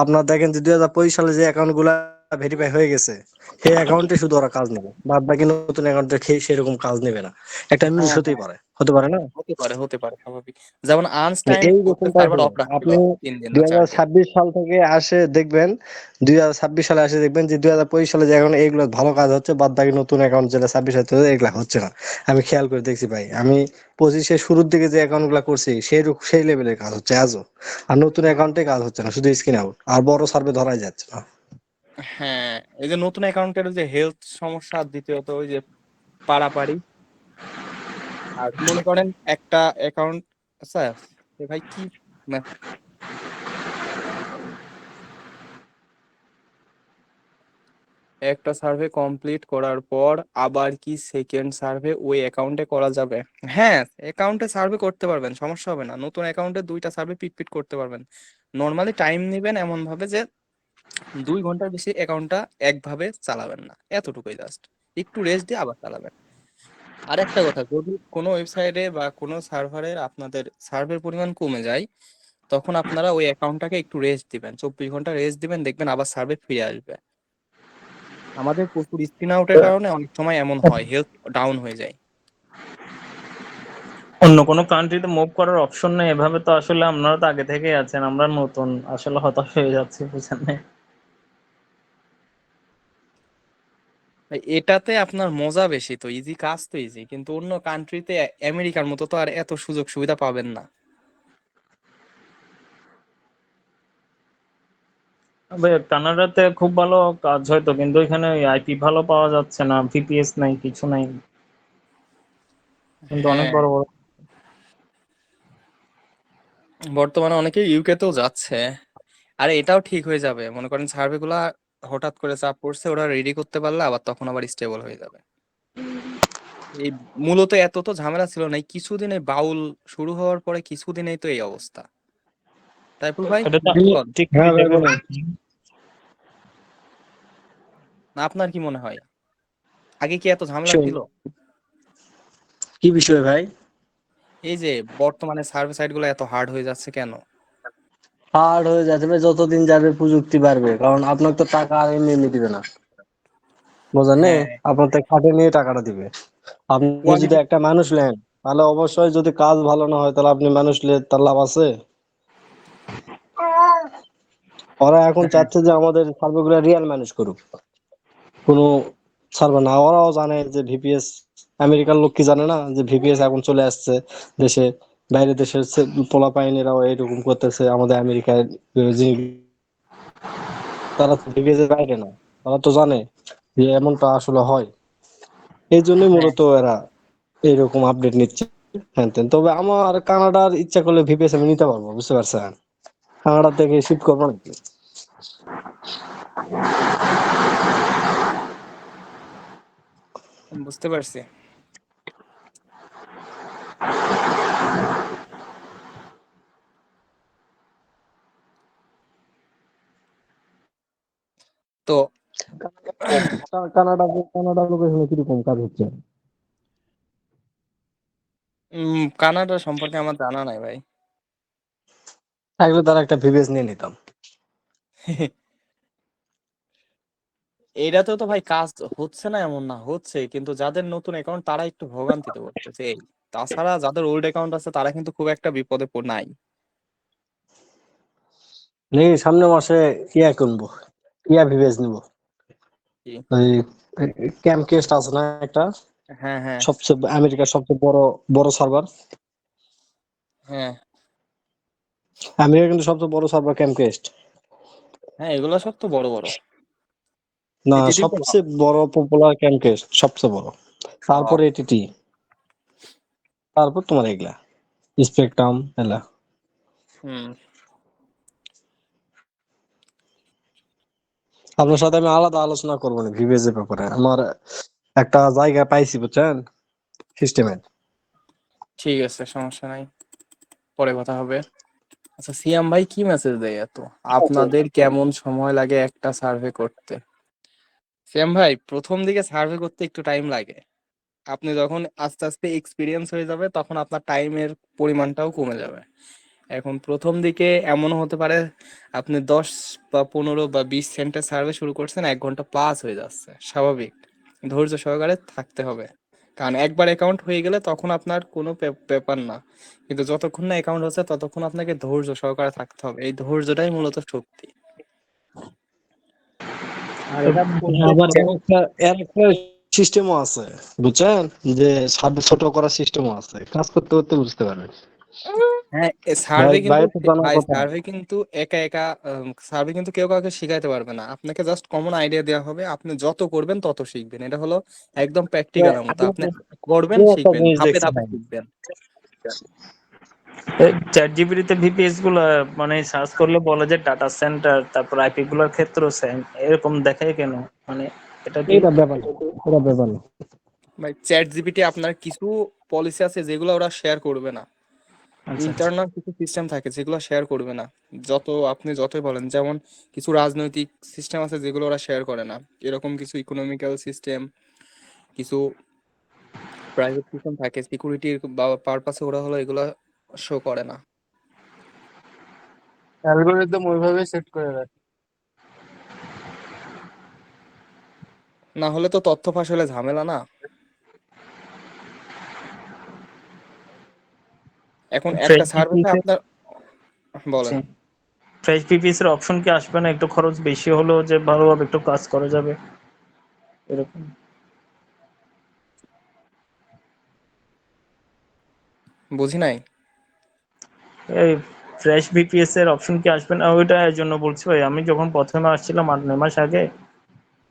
আপনার দেখেন যে 2025 সালে যে অ্যাকাউন্ট গুলা ভেরিফাই হয়ে গেছে, সেই অ্যাকাউন্টে শুধু ওরা কাজ নেবে, বাদ বাকি নতুন অ্যাকাউন্টে সেরকম কাজ নেবে না। একটা নিউজ হ্যাঁ, হ্যাঁ, হতে পারে না? হতে পারে স্বাভাবিক। যেমন আনস্টাইন এই একটা রকমটাই সার্ভার হবে। অফ রাখছিল আপনি 3 দিন দুই না হাজার 4 দিন। ছাব্বিশ সাল থেকে আসে দেখবেন, 2026 সালে আসে দেখবেন যে 2025 সালে যে এখন এইগুলো ভালো কাজ হচ্ছে, বাদ বাকি নতুন অ্যাকাউন্ট যেটা 26 সালে এগুলা হচ্ছে না। আমি খেয়াল করে দেখছি ভাই, আমি 25-এর শুরুর দিকে যে অ্যাকাউন্ট গুলা করছি সেই লেভেলের কাজ হচ্ছে আজও, আর নতুন অ্যাকাউন্টে কাজ হচ্ছে না, শুধু স্ক্রিন আউট, আর বড় সার্ভে ধরাই যাচ্ছে না। হ্যাঁ, এই যে নতুন অ্যাকাউন্টের যে হেলথ সমস্যা, আর দ্বিতীয়ত ওই যে পারাপারি। আর মনে করেন একটা অ্যাকাউন্ট, আচ্ছা এ ভাই কি একটা সার্ভে কমপ্লিট করার পর আবার কি সেকেন্ড সার্ভে ওই অ্যাকাউন্টে করা যাবে? হ্যাঁ, অ্যাকাউন্টে সার্ভে করতে পারবেন, সমস্যা হবে না, নতুন অ্যাকাউন্টে 2টা সার্ভে পিট করতে পারবেন। নর্মালি টাইম নেবেন এমন ভাবে যে 2 ঘন্টার বেশি অ্যাকাউন্টটা একভাবে চালাবেন না, এতটুকুই জাস্ট। একটু রেস্ট দিয়ে আবার চালাবেন। আর একটা কথা, যদি কোনো ওয়েবসাইটে বা কোনো সার্ভারে আপনাদের সার্ভের পরিমাণ কমে যায়, তখন আপনারা ওই অ্যাকাউন্টটাকে একটু রেস্ট দিবেন, 24 ঘন্টা রেস্ট দিবেন, দেখবেন আবার সার্ভে ফিরে আসবে। আমাদের প্রচুর স্ক্রিন আউটের কারণে অনেক সময় এমন হয়, হেলথ ডাউন হয়ে যায়। অন্য কোনো কান্ট্রিতে মুভ করার অপশন নেই এভাবে, তো আসলে আপনারা তো আগে থেকেই আছেন, আমরা নতুন, আসলে হতাশ হয়ে যাচ্ছি বুঝছেন না? ভাই, এটাতে আপনার মজা বেশি, তো ইজি, কাজ তো ইজি, কিন্তু অন্য কান্ট্রিতে আমেরিকার মতো তো আর এত সুযোগ সুবিধা পাবেন না। তবে কানাডাতে খুব ভালো কাজ হয়তো, কিন্তু এখানে আইপি ভালো পাওয়া যাচ্ছে না, ভিপিএস নাই, কিছু নাই, কিন্তু অনেক হ্যাঁ, বড় বড়। বর্তমানে অনেকে ইউকে তেও যাচ্ছে। আরে এটাও ঠিক হয়ে যাবে, মনে করেন সার্ভে গুলা হঠাৎ করে চাপ পড়ছে, ওরা রেডি করতে পারলে আবার তখন আবার স্টেবল হয়ে যাবে। এই মূলত এত তো ঝামেলা ছিল না, এই কিছুদিন এই বাউল শুরু হওয়ার পরে কিছুদিনেই তো এই অবস্থা। তাইপুল ভাই, এটা তো বুঝছেন? ঠিক হ্যাঁ হয়ে ভাই যাবে বলুন। বলছি। না আপনার কি মনে হয়, আগে কি এত ঝামেলা শোন, ছিল? কি বিষয় ভাই? এই যে বর্তমানে সার্ভে সাইট গুলো এত হার্ড হয়ে যাচ্ছে কেন? হার্ড হয়ে যাচ্ছে ভাই, যতদিন যাবে প্রযুক্তি বাড়বে, কারণ আপনার তো টাকা আর এমনি এমনি দিবে না, বোঝেন নি? হ্যাঁ, আপনার তো খাটে নিয়ে টাকাটা দিবে। আপনি যদি কোয়ালিটি। একটা মানুষ নেন, তাহলে অবশ্যই, যদি কাজ ভালো না হয় তাহলে আপনি মানুষ নিলে তার লাভ আছে? ওরা এখন হ্যাঁ, চাচ্ছে যে আমাদের সার্ভে গুলা রিয়েল মানুষ করুক, কোনো সার্ভে না। ওরাও জানে যে ভিপিএস, আমেরিকার লোক কি জানে না যে ভিপিএস এখন চলে আসছে দেশে, বাইরের দেশের পোলা পাইনেরাও এরকম করতেছে আমাদের আমেরিকায়। যিনি, তারা তো ভিপিএস এর বাইরে না, তারা তো জানে যে এমনটা আসলে হয়। এই জন্যই হ্যাঁ। মূলত এরা এইরকম আপডেট নিচ্ছে, হ্যান ত্যান। তবে আমার কানাডার ইচ্ছা করলে ভিপিএস আমি নিতে পারবো, বুঝতে পারছেন? কানাডা থেকে শিফট করবো নাকি? বুঝতে পারছি। তো কানাডা লোকেশনে কিরকম কাজ হচ্ছে? কানাডা সম্পর্কে আমার জানা নাই ভাই। থাকলে তারা একটা ভিপিএস নিয়ে নিতাম। এইটাতেও তো ভাই কাজ হচ্ছে না এমন না, হচ্ছে, কিন্তু যাদের নতুন অ্যাকাউন্ট তারা একটু ভোগান্তিতে পড়তেছে এই। তাছাড়া যাদের ওল্ড অ্যাকাউন্ট আছে তারা কিন্তু খুব একটা বিপদে নাই। নেই, সামনে মাসে ইয়া কিনবো, ইয়া ভিপিএস নিবো। কি? ওই ক্যাম্প কেস্ট আছে না একটা, হ্যাঁ, হ্যাঁ, সবচেয়ে আমেরিকার সবচেয়ে বড় বড় সার্ভার। হ্যাঁ, আমেরিকা কিন্তু সবচেয়ে বড় সার্ভার ক্যাম্প কেস্ট। হ্যাঁ, এগুলো সব তো বড় বড়। না, এটিটি তো না। সবচেয়ে বড় পপুলার ক্যাম্প কেস্ট সবচেয়ে বড়, ও, তারপরে এটিটি, তারপর তোমার এগুলা স্পেকট্রাম এলা। হুম। আপনার সাথে আমি আলাদা আলোচনা করবো না ভিপিএস এর ব্যাপারে, আমার একটা জায়গা পাইছি বুঝছেন, সিস্টেমে। ঠিক আছে, সমস্যা নাই, পরে কথা হবে। আচ্ছা, সিয়াম ভাই কি মেসেজ দেয় এত? আপনাদের কেমন সময় লাগে একটা সার্ভে করতে? সিয়াম ভাই, প্রথম দিকে সার্ভে করতে একটু টাইম লাগে। আপনি যখন আস্তে আস্তে এক্সপিরিয়েন্স হয়ে যাবে তখন আপনার টাইমের পরিমাণটাও কমে যাবে। এখন প্রথম দিকে এমন হতে পারে আপনি 10 বা 15 বা 20 সেন্টের সার্ভে শুরু করছেন, 1 ঘন্টা প্লাস হয়ে যাচ্ছে, স্বাভাবিক। ধৈর্য সহকারে থাকতে হবে, কারণ একবার অ্যাকাউন্ট হয়ে গেলে তখন আপনার কোনো ব্যাপার না। কিন্তু যতক্ষণ না অ্যাকাউন্ট হচ্ছে ততক্ষণ আপনাকে ধৈর্য সহকারে থাকতে হবে, এই ধৈর্যটাই মূলত শক্তি। আর এটা করতে আবার ধরো, এর একটা সিস্টেমও আছে বুঝছেন, যে সার্ভে ছোট করার সিস্টেমও আছে, কাজ করতে করতে বুঝতে পারবেন। হ্যাঁ, ভাই সার্ভে কিন্তু, বাইরে তো জানার ভাই কথা। সার্ভে কিন্তু একা একা, সার্ভে কিন্তু কেউ কাউকে শিখাইতে পারবে না, আপনাকে জাস্ট কমন আইডিয়া দেওয়া হবে, আপনি যত করবেন তত শিখবেন, এটা হলো একদম প্র্যাকটিক্যালের মতো, আপনি করবেন আমি একটা শিখবেন, জিনিস ধাপে দেখছি ধাপে ভাই, শিখবেন। চ্যাট জিপিটিতে ভিপিএস গুলো মানে সার্চ করলে বলে যে ডাটা সেন্টার, তারপর আইপি গুলোর ক্ষেত্রেও সেম এরকম দেখায় কেন? মানে এটা কি? এটা ব্যাপার না, এটা ব্যাপার না। ভাই চ্যাট জিপিটি আপনার কিছু পলিসি আছে যেগুলো ওরা শেয়ার করবে না, আচ্ছা আচ্ছা ইন্টারনাল কিছু সিস্টেম থাকে যেগুলো শেয়ার করবে না, আপনি যতই বলেন। যেমন কিছু রাজনৈতিক সিস্টেম আছে যেগুলো ওরা শেয়ার করে না, এরকম কিছু ইকোনমিক্যাল সিস্টেম, কিছু প্রাইভেট সিস্টেম থাকে সিকিউরিটির বা পারপাসে, ওরা হলো এগুলো শো করে না। অ্যালগরিদম ওইভাবে সেট করে রাখে। না হলে তো তথ্য ফাঁস হলে ঝামেলা না। এখন একটা ফ্রেশ সার্ভেতে আপনার বলেন। ফ্রেশ পিপিএস এর অপশন কি আসবে না? একটু খরচ বেশি হলেও যে ভালোভাবে একটু কাজ করা যাবে এরকম। বুঝি নাই। এই ফ্রেশ বিপিএস এর অপশন কি আসবে না? ওইটা এর জন্য বলছি ভাই, আমি যখন প্রথমে আসছিলাম 8-9 মাস আগে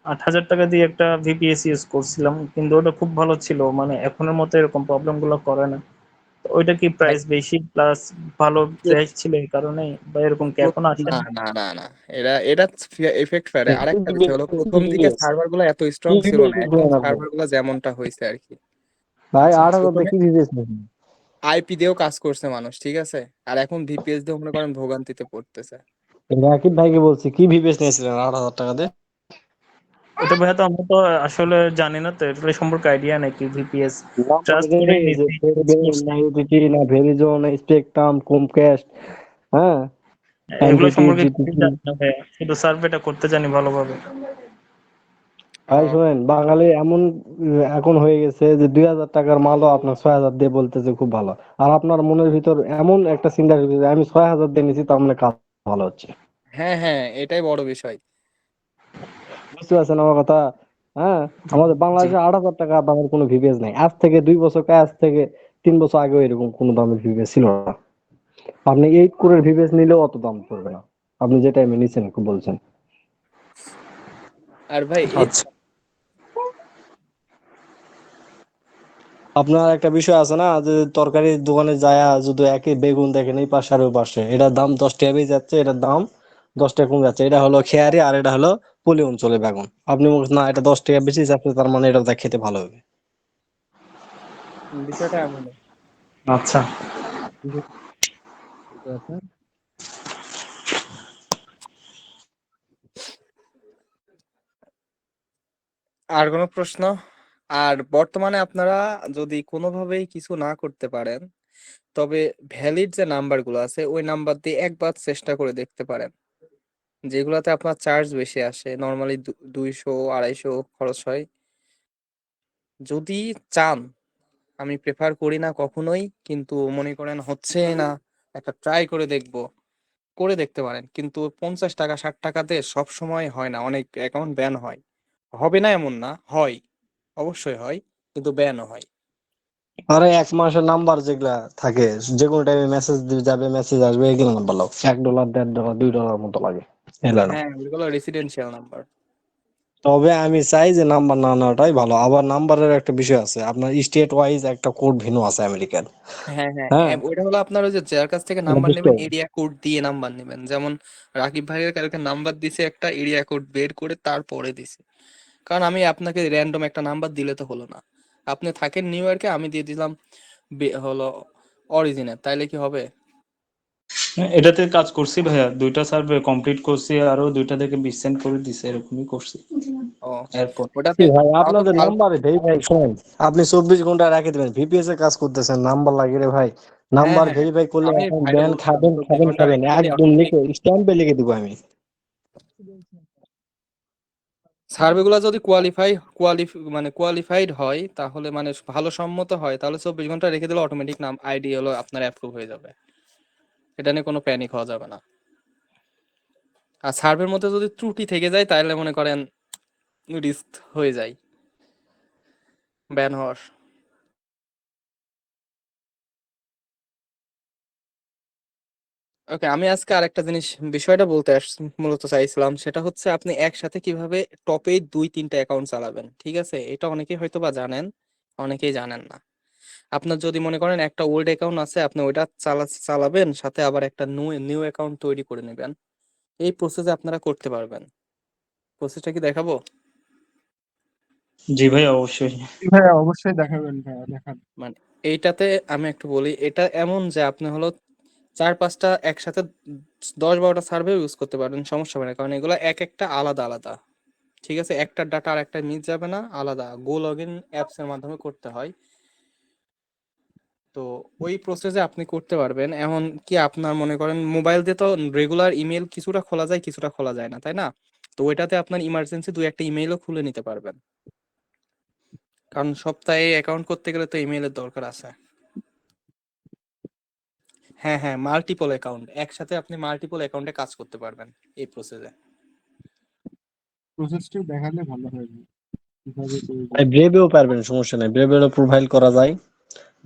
8,000 টাকা দিয়ে একটা ভিপিএস ইউজ করছিলাম, কিন্তু ওটা খুব ভালো ছিল, মানে এখনের মতো এরকম প্রবলেম গুলো করে না। তো ওইটা কি ভাই, প্রাইস বেশি প্লাস ভালো প্র- ফ্রেশ ছিল এই কারণে, বা এরকম কি এখন আসে না না? না না না, এটা এফেক্ট ফেলে। আরেকটা বিষয় হলো প্রথম দিকে সার্ভার গুলো এত স্ট্রং ছিল না, এখন সার্ভার গুলো যেমনটা হয়েছে আর কি। ভাই 8,000 প্রথমে দেখি বিবেচ নেই। আইপি দিয়েও কাজ করছে মানুষ, ঠিক আছে, আর এখন ভিপিএস দিয়ে মনে করেন ভোগান্তিতে পড়তেছে। রাকিব ভাইকে বলছি কি বিবেচ নিয়েছিলেন 8,000 টাকা দিয়ে? এটা ভাইয়া তো আমরা তো আসলে জানি না, তো এটা সম্পর্কে আইডিয়া নেই কি ভিপিএস নাম্বার ট্রাস্ট করে দেয়নি যে নিয়েছি use ভেরিজন করছি। না ইউটিটি না ভেরিজন না স্পেকট্রাম কমক্যাস্ট, হ্যাঁ এগুলো এনটিটি সম্পর্কে কিছুই জিটিটি। জানি না ভাইয়া, শুধু সার্ভেটা করতে জানি ভালোভাবে। ভাই ও, শোনেন, বাঙালি এমন এখন হয়ে গেছে যে 2,000 টাকার মালও আপনার 6,000 দিয়ে বলতেছে খুব ভালো। আর আপনার মনের ভিতর এমন একটা চিন্তা ঢুকেছে যে আমি 6,000 দিয়ে নিছি তার মানে কাজ ভালো হচ্ছে। হ্যাঁ হ্যাঁ, এটাই বড় বিষয়। বুঝতে পারছেন আমার কথা? হ্যাঁ, আমাদের জি। বাংলাদেশে 8,000 টাকা দামের কোনো ভিভিএস নাই। আজ থেকে 2 বছর, আজ থেকে 3 বছর আগেও এরকম কোনো দামের ভিভিএস ছিল না। আপনি 8 কোরের ভিভিএস নিলেও অত দাম পড়বে না, আপনি যে টাইমে নিছেন বলছেন। আর ভাই আচ্ছা, আপনার একটা বিষয় আছে না যে তরকারির দোকানে যায়া যদি একই বেগুন দেখেন এই পাশে আর ওই পাশে, এটার দাম 10 টাকা বেশি যাচ্ছে, এটার দাম 10 টাকা কমে যাচ্ছে। এটা হলো খেয়ারি আর এটা হলো পলি অঞ্চলের বেগুন। আপনি বলছেন না এটা 10 টাকা বেশি যাচ্ছে, তার মানে এটা খেতে ভালো হবে। বিষয়টা এমন। আচ্ছা। বুঝতে পারছেন? আর কোনো প্রশ্ন? আর বর্তমানে আপনারা যদি কোনোভাবেই কিছু না করতে পারেন, তবে ভ্যালিড যে নাম্বারগুলো আছে ওই নাম্বার দিয়ে একবার চেষ্টা করে দেখতে পারেন, যেগুলোতে আপনার চার্জ বেশি আসে। নর্মালি 200-250 খরচ হয়। যদি চান, আমি প্রেফার করি না কখনোই, কিন্তু মনে করেন হচ্ছে না, একটা ট্রাই করে দেখবো, করে দেখতে পারেন। কিন্তু 50 টাকা 60 টাকাতে সব সময় হয় না, অনেক অ্যাকাউন্ট ব্যান হয়। হবে না এমন না, হয়, অবশ্যই হয়, কিন্তু ব্যানও হয়। আরে 1 মাসের নাম্বার যেগুলা থাকে, যে কোনো টাইমে মেসেজ যাবে মেসেজ আসবে, এগুলো নাম্বার লাও $1 $1.5 $2 মতো লাগে এগুলো। হ্যাঁ, ওইগুলো রেসিডেন্সিয়াল নাম্বার। তবে আমি চাই যে নাম্বার না নেওয়াটাই ভালো। আবার নাম্বারের একটা বিষয় আছে, আপনার স্টেট ওয়াইজ একটা কোড ভিন্ন আছে আমেরিকার। হ্যাঁ হ্যাঁ, হ্যাঁ, ওইটা হলো আপনার ওই যে যার কাছ থেকে এটা নাম্বার বুঝতে নেবেন হবে। এরিয়া কোড দিয়ে নাম্বার নেবেন। যেমন রাকিব ভাইয়ের কালকে নাম্বার দিছে, একটা এরিয়া কোড বের করে তারপরে দিছে। কারণ আমি আপনাকে র্যান্ডম একটা নাম্বার দিলে তো হলো না। আপনি থাকেন নিউ ইয়র্কে, আমি দিয়ে দিলাম হলো অরিজিনের, তাইলে কি হবে? এটাতে কাজ করছি ভাইয়া, 2টা সার্ভে কমপ্লিট করছি, আরো 2টা থেকে 20 সেন্ড করে দিছে, এরকমই করছি। ও, এরপর কি ওটাতে ভাই তাও তো আপনাদের ভালো। নাম্বারে ভেরিফাই শুনেন, আপনি 24 ঘন্টা রেখে দিবেন, ভিপিএস এ কাজ করতেছেন, নাম্বার লাগে রে ভাই। হ্যাঁ নাম্বার হ্যাঁ, ভেরিফাই করলে আমি এখন ভাইরে ব্যান বলছিলাম খাবেন 24 ঘন্টা খাবেন, রেখে দিলে একদম অটোমেটিক। লিখে স্ট্যাম্পে লিখে দিব আমি। সার্ভেগুলো যদি কোয়ালিফাইড হয়, তাহলে মানে ভালো সম্মত হয়, তাহলে 24 ঘন্টা রেখে দিলে অটোমেটিক নাম আইডি হলো আপনার অ্যাপ্রুভ হয়ে যাবে। এটা নিয়ে কোনো প্যানিক হওয়া যাবে না। আর সার্ভের মধ্যে যদি ত্রুটি থেকে যায় তাহলে মনে করেন রিস্ক হয়ে যায় ব্যান হওয়ার। ওকে, আমি আজকে আরেকটা জিনিস বিষয়টা বলতে মূলত চাইছিলাম, সেটা হচ্ছে আপনি একসাথে কিভাবে টপে 2-3টা অ্যাকাউন্ট চালাবেন। ঠিক আছে, এটা অনেকেই হয়তো বা জানেন, অনেকেই জানেন না। আপনার যদি মনে করেন একটা ওল্ড অ্যাকাউন্ট আছে, আপনি ওইটা চালাবেন, সাথে আবার একটা নিউ নিউ অ্যাকাউন্ট তৈরি করে নেবেন। এই প্রসেসে আপনারা করতে পারবেন। প্রসেসটা কি দেখাবো? জি ভাই, অবশ্যই। ভাইয়া অবশ্যই দেখাবেন, ভাইয়া দেখান। মানে এইটাতে আমি একটু বলি, এটা এমন যে আপনি হলো 4-5টা একসাথে 10-12টা সার্ভে ইউজ করতে পারবেন, সমস্যা হবে না, কারণ এগুলো এক একটা আলাদা আলাদা। ঠিক আছে, একটার ডাটা আর একটা মিস যাবে না, আলাদা গো লগ ইন অ্যাপস এর মাধ্যমে করতে হয়। তো ওই প্রসেসে আপনি করতে পারবেন। এমন কি আপনার মনে করেন মোবাইল দিয়ে তো রেগুলার ইমেল কিছুটা খোলা যায় কিছুটা খোলা যায় না, তাই না? তো ওইটাতে আপনার ইমার্জেন্সি 2-1টা ইমেইলও খুলে নিতে পারবেন, কারণ সপ্তাহে অ্যাকাউন্ট করতে গেলে তো ইমেইলের দরকার আছে। হ্যাঁ হ্যাঁ, মাল্টিপল অ্যাকাউন্ট একসাথে আপনি মাল্টিপল অ্যাকাউন্টে কাজ করতে পারবেন এই প্রসেসে। প্রসেসটা দেখালে ভালো হয় কিভাবে করবো। ব্রেভেও পারবেন, সমস্যা নাই, ব্রেভেরও প্রোফাইল করা যায়,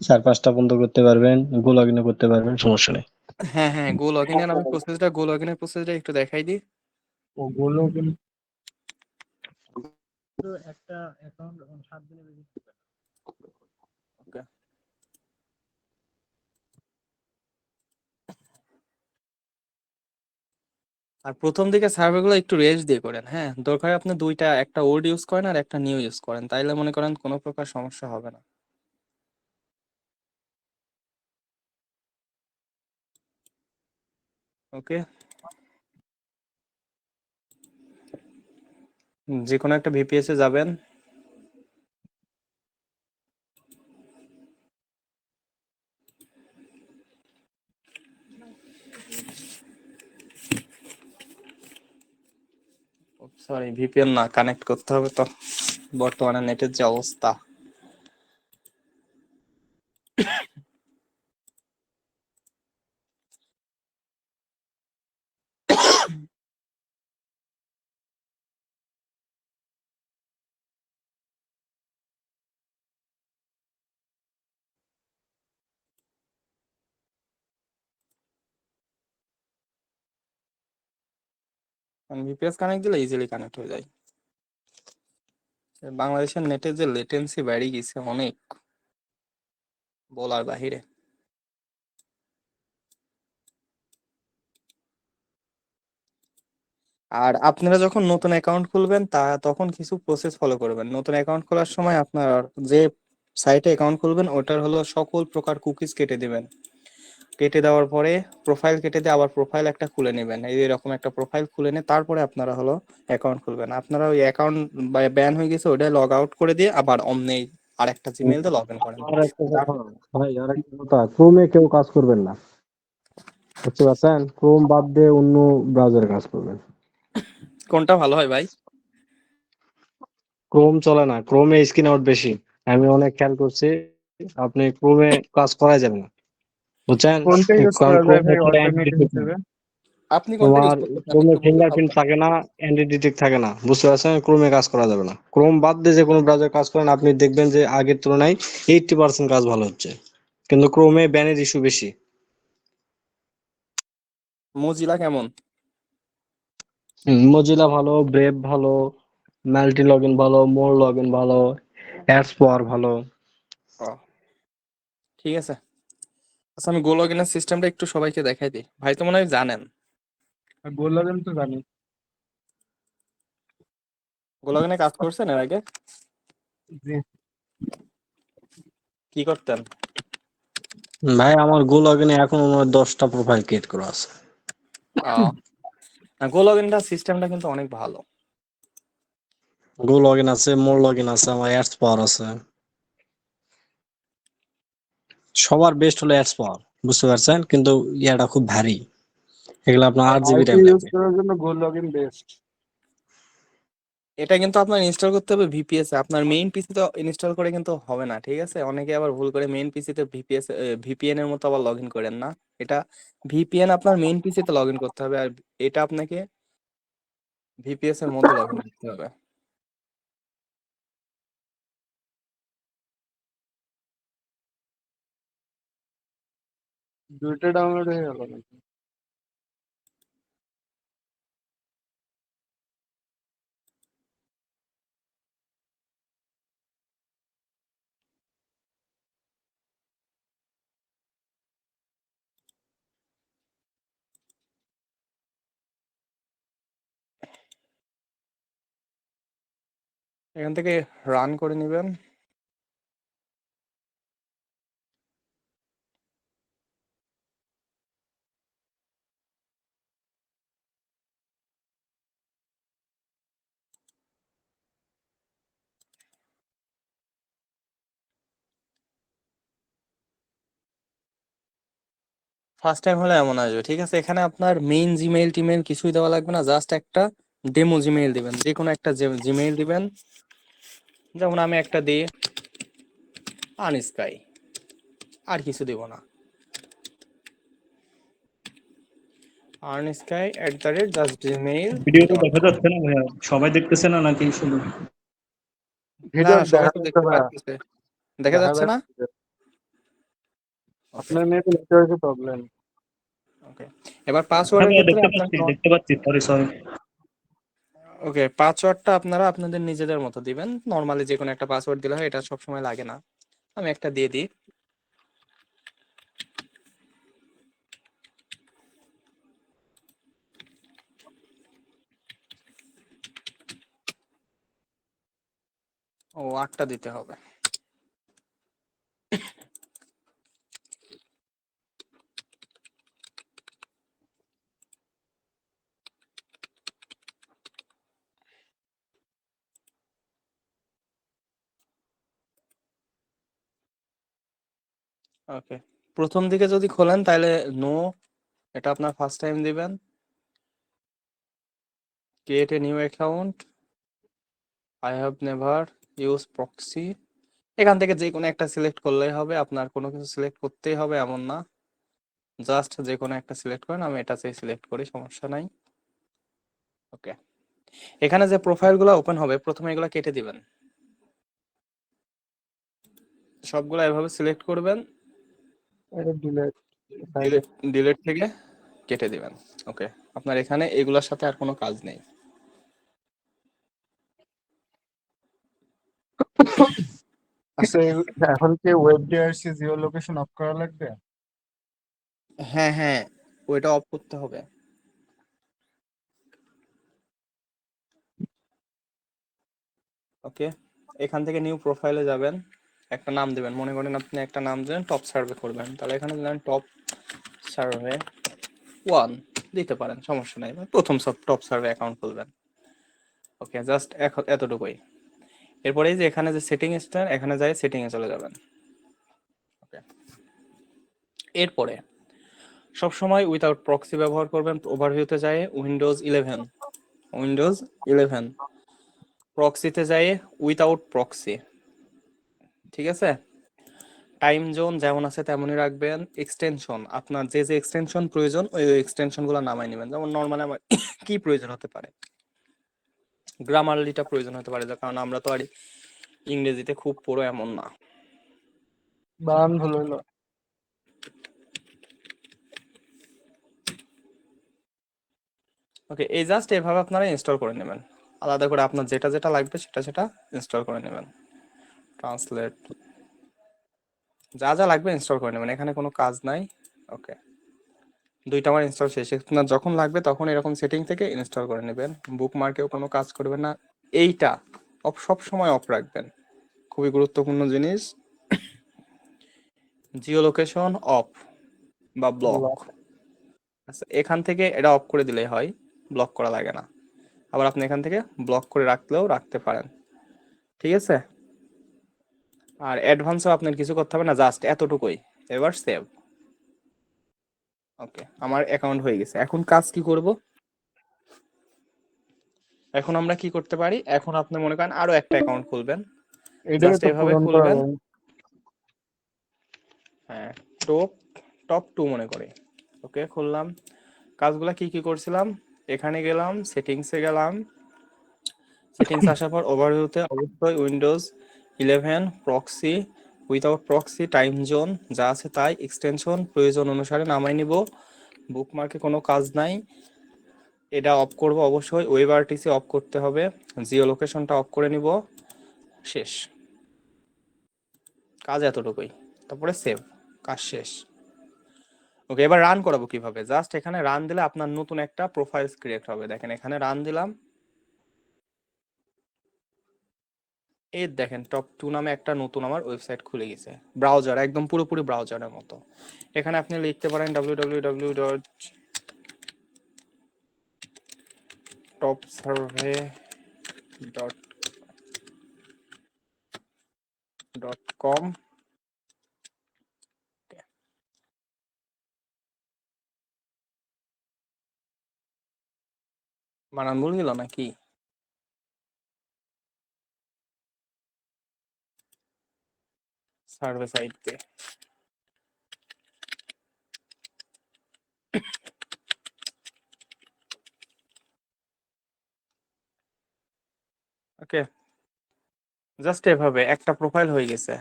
4-5টা বন্ধ করতে পারবেন, গো লগ ইনও করতে পারবেন, সমস্যা নেই। হ্যাঁ হ্যাঁ, গো লগ ইনের আমি প্রসেসটা গো লগ ইনের প্রসেসটা একটু দেখাই দিই। ও বললো কিন্তু একটা অ্যাকাউন্ট 7 দিনের বেশি। Okay. আর প্রথম দিকে সার্ভেগুলো একটু রেস্ট দিয়ে করেন, হ্যাঁ দরকার আপনি দুইটা, একটা ওল্ড ইউজ করেন আর একটা নিউ ইউজ করেন, তাইলে মনে করেন কোনো প্রকার সমস্যা হবে না। ওকে, যে কোনো একটা ভিপিএস এ যাবেন। সরি, ভিপিএন না, কানেক্ট করতে হবে তো, বর্তমানে নেটের যে অবস্থা। ভিপিএস কানেক্ট দিলে ইজিলি কানেক্ট হয়ে যায়। বাংলাদেশের নেটের যে লেটেন্সি বেড়ে গেছে অনেক, বলার বাহিরে। আর আপনারা যখন নতুন অ্যাকাউন্ট খুলবেন তখন কিছু প্রসেস ফলো করবেন। নতুন অ্যাকাউন্ট খোলার সময় আপনার যে সাইটে অ্যাকাউন্ট খুলবেন ওটার হলো সকল প্রকার কুকিজ কেটে দিবেন। কেটে দেওয়ার পরে প্রোফাইল কেটে দিয়ে আবার প্রোফাইল একটা খুলে নেবেন, এইরকম একটা প্রোফাইল খুলে নিয়ে তারপরে আপনারা হলো অ্যাকাউন্ট খুলবেন। আপনারা ওই অ্যাকাউন্ট ব্যান হয়ে গেছে ওটা লগ আউট করে দিয়ে আবার অমনি আরেকটা জিমেইল দিয়ে লগ ইন করেন। আর একটা কথা ভাই, আর একটা কথা, ক্রোমে কেউ কাজ করবেন না, বুঝতে পারছেন? ক্রোম বাদ দিয়ে অন্য ব্রাউজারে কাজ করবেন। কোনটা ভালো হয় ভাই? ক্রোম চলে না, ক্রোমে স্ক্রিন আউট বেশি, আমি অনেক খেয়াল করছি। আপনি ক্রোমে কাজ করা যাবে না, বুঝছেন? কোনটা ইউজ কারণ করা যায় ক্রোম ভাই হচ্ছে অ্যান্টি অল্টারনেটিভ ডিটেক্ট। হিসেবে? আপনি কোনটা তোমার ইউজ করতেছেন ক্রোমে একটু বললে ভালো ফিঙ্গারপ্রিন্ট হয়। থাকে না, অ্যান্টি ডিটেক্ট থাকে না, বুঝতে পারছেন? ক্রোমে কাজ করা যাবে না। ক্রোম বাদ দিয়ে যে কোনো ব্রাউজার কাজ করেন, আপনি দেখবেন যে আগের তুলনায় 80% কাজ ভালো হচ্ছে, কিন্তু ক্রোমে ব্যানের ইস্যু বেশি। মোজিলা কেমন? মজিলা ভালো, ব্রেভ ভালো, মাল্টি লগইন ভালো, মোর লগইন ভালো, অ্যাডস পাওয়ার ভালো। ও, ঠিক আছে। আচ্ছা, আমি গো লগইনের সিস্টেমটা একটু সবাইকে দেখাই দিই, ভাই তো মনে হয় জানেন। বললাম তো জানি। গো লগইনে কাজ করছেন এর আগে? জি। কি করতেন? ভাই আমার গো লগইনে এখন 10টা প্রোফাইল ক্রিয়েট করা আছে। গো লগইনটা সিস্টেমটা কিন্তু অনেক ভালো। গো লগইন আছে, মোর লগইন আছে, আমার অ্যাডস পাওয়ার আছে। সবার বেস্ট হলো অ্যাডস পাওয়ার, বুঝতে পারছেন? কিন্তু ইয়াটা খুব ভারী, এগুলো আপনার 8 জিবি আইপি র্যাম ইউজ লাগবে। করার জন্য গো লগইন বেস্ট। এটা কিন্তু আপনার ইনস্টল করতে হবে ভিপিএস এ, আপনার মেইন পিসি তো ইনস্টল করে কিন্তু হবে না, ঠিক আছে? অনেকে আবার ভুল করে মেইন পিসি তে ভিপিএস ভিপিএন এর মতো আবার লগ ইন করেন না। এটা ভিপিএন আপনার মেইন পিসি তে লগ ইন করতে হবে, আর এটা আপনাকে ভিপিএস এর মধ্যে লগ ইন করতে হবে। দুইটা ডাউনলোড হয়ে গেল নাকি? এখান থেকে রান করে নেবেন। ফার্স্ট টাইম হলে এমন আসবে, ঠিক আছে। এখানে আপনার মেইন জিমেইল টিমেইল কিছুই দেওয়া লাগবে না, জাস্ট একটা ডেমো জিমেইল দিবেন, যে কোনো একটা জিমেইল দিবেন। যেমন আমি একটা দিই আনস্কাই, আর কিছু দিব না, arnsky@, জাস্ট জিমেইল ভিডিওতে ডট দেখা কম। যাচ্ছে না ভাইয়া? সবাই দেখতেছে না নাকি শুধু? না ভিডিও না, সবাই দেখা তো যাচ্ছে দেখতে ভাইয়া, পাচ্ছে, দেখা দেখা যাচ্ছে না। যাচ্ছে। ওকে আপনার মেয়ে নেটওয়ার্কের প্রবলেম। ওকে, এবার হ্যাঁ পাসওয়ার্ডের ভাইয়া, ক্ষেত্রে দেখতে আপনার পাচ্ছি দেখতে পাচ্ছি, সরি সরি। ওকে, পাসওয়ার্ডটা আপনারা আপনাদের নিজেদের মতো দিবেন, নর্মালি যে কোনো একটা পাসওয়ার্ড দিলে হয়, এটা সবসময় লাগে না। আমি একটা দিয়ে দিই। ও, 8টা দিতে হবে। ওকে, প্রথম দিকে যদি খোলেন তাহলে নো, এটা আপনার ফার্স্ট টাইম দিবেন। Create a new account, I have never use proxy. এখান থেকে যে কোনো একটা সিলেক্ট করলেই হবে, আপনার কোনো কিছু সিলেক্ট করতেই হবে এমন না, জাস্ট যে কোনো একটা সিলেক্ট করেন। আমি এটা সিলেক্ট করি, সমস্যা নাই। ওকে, এখানে যে প্রোফাইলগুলো ওপেন হবে প্রথমে এগুলো কেটে দিবেন, সবগুলো এভাবে সিলেক্ট করবেন, এটা ডিলেট সাইডে। ডিলিট ডিলিট থেকে কেটে দিবেন। ওকে, আপনার এখানে এগুলোর সাথে আর কোনো কাজ নেই। আচ্ছা, এখন কি web DRC Jio location of করা লাগবে? হ্যাঁ হ্যাঁ, ওইটা অফ করতে হবে। ওকে, এখান থেকে নিউ প্রোফাইলে যাবেন, একটা নাম দিবেন, মনে করেন আপনি একটা নাম দিবেন টপ সার্ভে করবেন, তাহলে এখানে দিলেন টপ সার্ভে 1 দিতে পারেন, সমস্যা নাই, প্রথম সব টপ সার্ভে অ্যাকাউন্ট খুলবেন। ওকে, জাস্ট এতটুকুই। এরপরে এই যে এখানে যে সেটিং স্টার, এখানে যাই সেটিং এ চলে যাবেন। ওকে, এরপরে সবসময় উইথাউট প্রক্সি ব্যবহার করবেন, ওভারভিউতে যায় উইন্ডোজ 11 প্রক্সিতে যায় উইথাউট প্রক্সি, ঠিক আছে। টাইম জোন যেমন আছে তেমনই রাখবেন। এক্সটেনশন, আপনার যে যে এক্সটেনশন প্রয়োজন ওই এক্সটেনশন গুলো নামাই নেবেন। যেমন নর্মালি আমার কি প্রয়োজন হতে পারে, গ্রামারলিটা প্রয়োজন হতে পারে, কারণ আমরা তো আর ইংরেজিতে খুব পুরো এমন না। বানান ভুল হলো। ওকে, এই জাস্ট এভাবে আপনারা ইনস্টল করে নেবেন, আলাদা করে আপনার যেটা যেটা লাগবে সেটা সেটা ইনস্টল করে নেবেন। ট্রান্সলেট, যা যা লাগবে ইনস্টল করে নেবেন, এখানে কোনো কাজ নাই। ওকে, দুইটা আমার ইনস্টল শেষ, আপনার যখন লাগবে তখন এরকম সেটিং থেকে ইনস্টল করে নেবেন। বুকমার্কেও কোনো কাজ করবেন না, এইটা অফ সব সময় অফ রাখবেন, খুবই গুরুত্বপূর্ণ জিনিস। জিও লোকেশন অফ বা ব্লক, আচ্ছা এখান থেকে এটা অফ করে দিলেই হয়, ব্লক করা লাগে না। আবার আপনি এখান থেকে ব্লক করে রাখলেও রাখতে পারেন, ঠিক আছে। আর অ্যাডভান্সও আপনার কিছু করতে হবে না, জাস্ট এতটুকুই। এবার সেভ। ওকে, আমার অ্যাকাউন্ট হয়ে গেছে। এখন কাজ কি করব, এখন আমরা কি করতে পারি, এখন আপনি মনে করেন আরো একটা অ্যাকাউন্ট খুলবেন, এটাকে জাস্ট তো এভাবে পূরণ করা খুলবেন। যায়। হ্যাঁ, টপ টপ 2 মনে করে। ওকে, খুললাম। কাজগুলা কি কি করছিলাম, এখানে গেলাম, সেটিংসে গেলাম, সেটিংস আসার পর ওভারভিউতে অবশ্যই Windows 11 proxy, without proxy, time zone যা আছে তাই, এক্সটেনশন প্রয়োজন অনুসারে নামাই নিব। বুকমার্কে কোনো কাজ নাই, এটা অফ করব অবশ্যই। ওয়েব আরটিসি অফ করতে হবে, জিও লোকেশনটা অফ করে নিব, শেষ। কাজ এতটুকুই, তারপরে সেভ, কাজ শেষ। ওকে, এবার রান করাবো কিভাবে, জাস্ট এখানে রান দিলে আপনার নতুন একটা প্রোফাইল ক্রিয়েট হবে। দেখেন এখানে রান দিলাম, এই দেখেন টপ 2 নামে একটা নতুন আমার ওয়েবসাইট খুলে গেছে, ব্রাউজার একদম পুরোপুরি ব্রাউজারের মতো। এখানে আপনি লিখতে পারেন www.topsurvey.com। বানান ভুল গেল নাকি? সার্ভে সাইটে ওকে, জাস্ট এভাবে একটা প্রোফাইল হয়ে গেছে।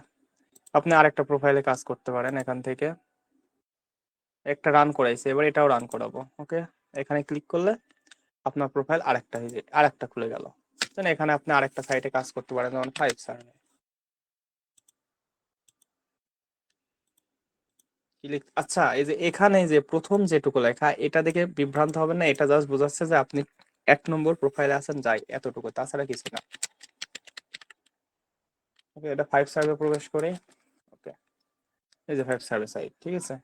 আপনি আরেকটা প্রোফাইলে কাজ করতে পারেন এখান থেকে। একটা রান করাইছে, এবার এটাও রান করাবো। ওকে, এখানে ক্লিক করলে আপনার প্রোফাইল আরেকটা হয়ে যায়, আরেকটা খুলে গেল। দেন এখানে আপনি আরেকটা সাইটে কাজ করতে পারেন, যেমন 5 সার্ভে। আচ্ছা, এই যে এখানে যে প্রথম যেটুকু লেখা, এটা দেখে বিভ্রান্ত হবেন না। এটা জাস্ট বোঝাচ্ছে যে আপনি 1 নম্বর প্রোফাইলে আছেন, যাই এতটুকু, তাছাড়া কিছু না। ওকে, এটা 5 সার্ভে প্রবেশ করে। ওকে, এই যে 5 সার্ভে সাইট, ঠিক আছে।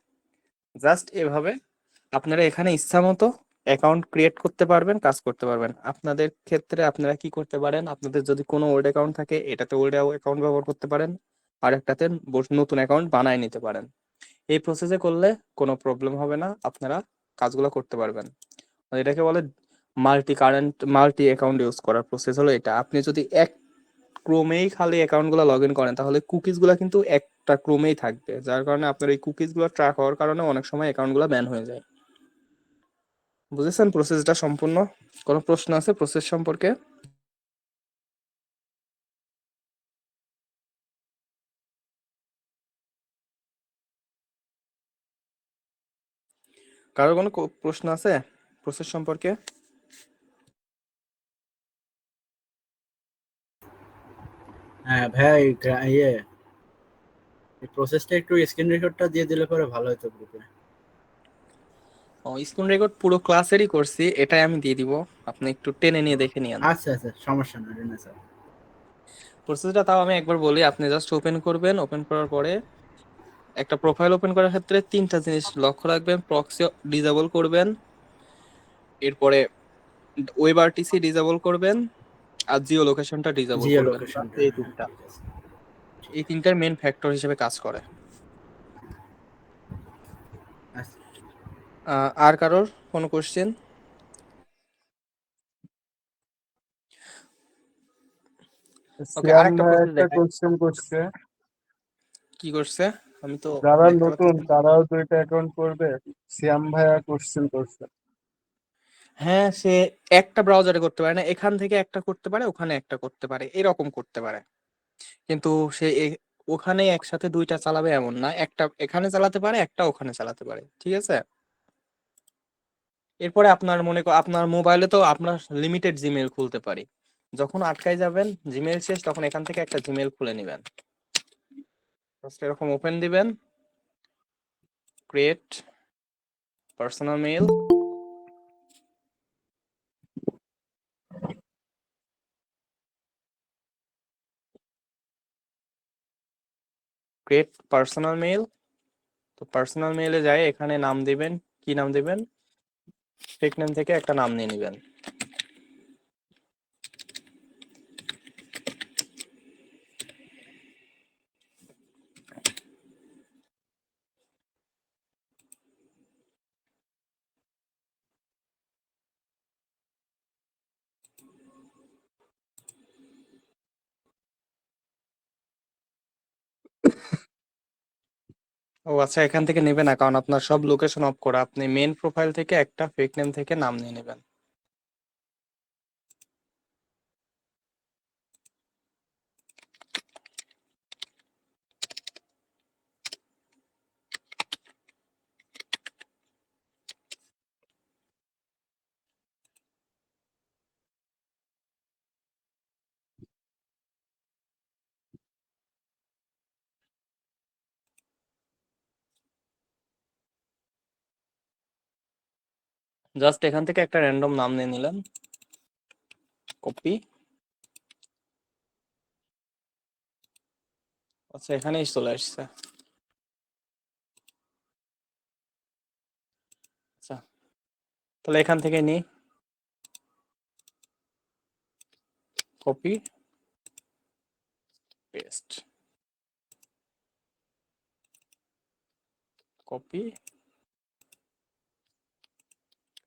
জাস্ট এভাবে আপনারা এখানে ইচ্ছা মতো অ্যাকাউন্ট ক্রিয়েট করতে পারবেন, কাজ করতে পারবেন। আপনাদের ক্ষেত্রে আপনারা কি করতে পারেন, আপনাদের যদি কোনো ওল্ড অ্যাকাউন্ট থাকে, এটাতে ওল্ড অ্যাকাউন্ট ব্যবহার করতে পারেন, আর একটাতে নতুন অ্যাকাউন্ট বানায় নিতে পারেন। এই প্রসেসে করলে কোনো প্রবলেম হবে না, আপনারা কাজগুলো করতে পারবেন। আর এটাকে বলে মাল্টি অ্যাকাউন্ট ইউজ করার প্রসেস হলো এটা। আপনি যদি এক ক্রোমেই খালি অ্যাকাউন্ট গুলো লগ ইন করেন, তাহলে কুকিজ গুলা কিন্তু একটা ক্রোমেই থাকবে, যার কারণে আপনার এই কুকিজ গুলো ট্র্যাক হওয়ার কারণে অনেক সময় অ্যাকাউন্ট গুলো ব্যান হয়ে যায়। বুঝেছেন প্রসেসটা সম্পূর্ণ? কোনো প্রশ্ন আছে প্রসেস সম্পর্কে? কারো কোনো প্রশ্ন আছে প্রসেস সম্পর্কে? হ্যাঁ ভাইয়া, এই প্রসেসটা একটু স্ক্রিন রেকর্ডটা দিয়ে দিলে পরে ভালো হতো গ্রুপে। ও, স্ক্রিন রেকর্ড পুরো ক্লাসেরই করছি, এটাই আমি দিয়ে দিব, আপনি একটু টেনে নিয়ে দেখে নিয়েন। আচ্ছা আচ্ছা, সমস্যা না রেনা স্যার। প্রসেসটা তাও আমি একবার বলি, আপনি জাস্ট ওপেন করবেন। ওপেন করার পরে একটা প্রোফাইল ওপেন করার ক্ষেত্রে 3টা জিনিস লক্ষ্য রাখবেন। প্রক্সি ডিসেবল করবেন, এরপরে ওয়েব আরটিসি ডিসেবল করবেন, আর জিও লোকেশনটা ডিসেবল জিও করবেন। বাস লোকেশনটা, এই হ্যাঁ 3টা, ঠিক আছে। এই 3টার মেন ফ্যাক্টর হিসেবে কাজ করে। আচ্ছা। আর কারোর কোনো কোশ্চেন? ওকে, সিয়াম আরেকটা ভাই প্রসেস একটা দেখাই। কোশ্চেন করছে, কি করছে আমি তো যারা দেখতে নতুন পাচ্ছি না। তারাও তো এটা অ্যাকাউন্ট করবে। সিয়াম ভাইয়া কোশ্চেন করছে। হ্যাঁ, সে একটা ব্রাউজারে করতে পারে না, এখান থেকে একটা করতে পারে, ওখানে একটা করতে পারে, এরকম করতে পারে। কিন্তু সে ওখানে একসাথে 2টা চালাবে এমন না, একটা এখানে চালাতে পারে, একটা ওখানে চালাতে পারে, ঠিক আছে। এরপরে আপনার মনে কর আপনার মোবাইলে তো আপনার লিমিটেড জিমেইল খুলতে পারি। যখন আটকায় যাবেন, জিমেইল শেষ, তখন এখান থেকে একটা জিমেইল খুলে নেবেন। ফার্স্ট এরকম ওপেন দিবেন, create personal mail, create personal mail. তো পার্সোনাল মেইলে যায়, এখানে নাম দিবেন। কি নাম দিবেন? ফেক নেম থেকে একটা নাম নিয়ে নেবেন। ও আচ্ছা, এখান থেকে নেবেন না, কারণ আপনার সব লোকেশন অফ করা। আপনি মেন প্রোফাইল থেকে একটা ফেক নেম থেকে নাম নিয়ে নেবেন। জাস্ট এখান থেকে একটা র্যান্ডম নাম নিয়ে নিলেন, কপি। আচ্ছা, এখানেই চলে আসছে। আচ্ছা, তাহলে এখান থেকে নিই, কপি পেস্ট, কপি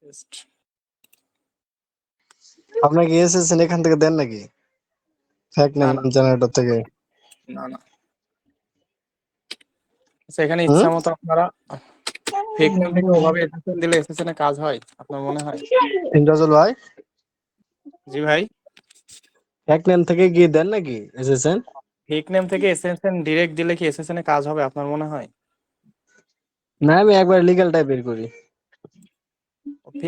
পেস্ট। আপনাকে এসএসএন এখান থেকে দেন নাকি ফ্যাক না নেম না জেনারেটর থেকে? না না, আচ্ছা, এখানে হুম? ইচ্ছা মতো আপনারা ফেক নেম থেকে ওভাবে এসএসএন দিলে এসএসএন এ কাজ হয় আপনার মনে হয়? ইন্দ্রজল ভাই, জি ভাই, ফ্যাক নেম থেকে গিয়ে দেন নাকি এসএসএন? ফেক নেম থেকে এসএসএন ডিরেক্ট দিলে কি এসএসএন এ কাজ হবে আপনার মনে হয়? না, আমি একবার লিগ্যাল টাইপের করি।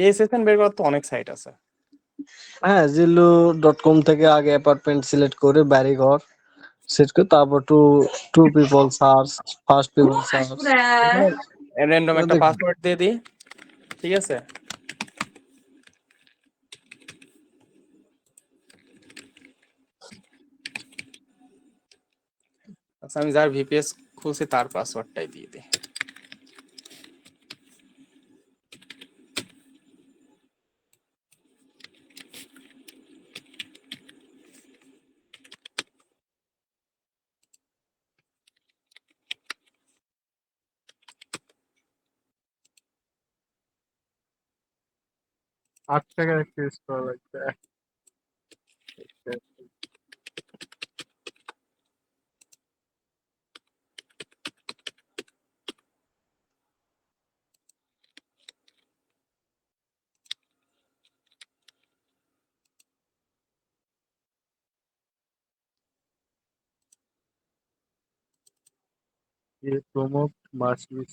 এসএসএন বের করার তো অনেক সাইট আছে। হ্যাঁ, জিল্লু.com থেকে আগে অ্যাপার্টমেন্ট সিলেক্ট করে বাড়ি ঘর সেট করে তারপর two two people search, first people search. এখানে র্যান্ডম একটা দেখুন, পাসওয়ার্ড দিয়ে দিই, ঠিক আছে? আচ্ছা, আমি যার ভিপিএস খুলছি তার পাসওয়ার্ডটাই দিয়ে দিই। ৳৮ একটা ইউজ করা লাগবে। ये promote must be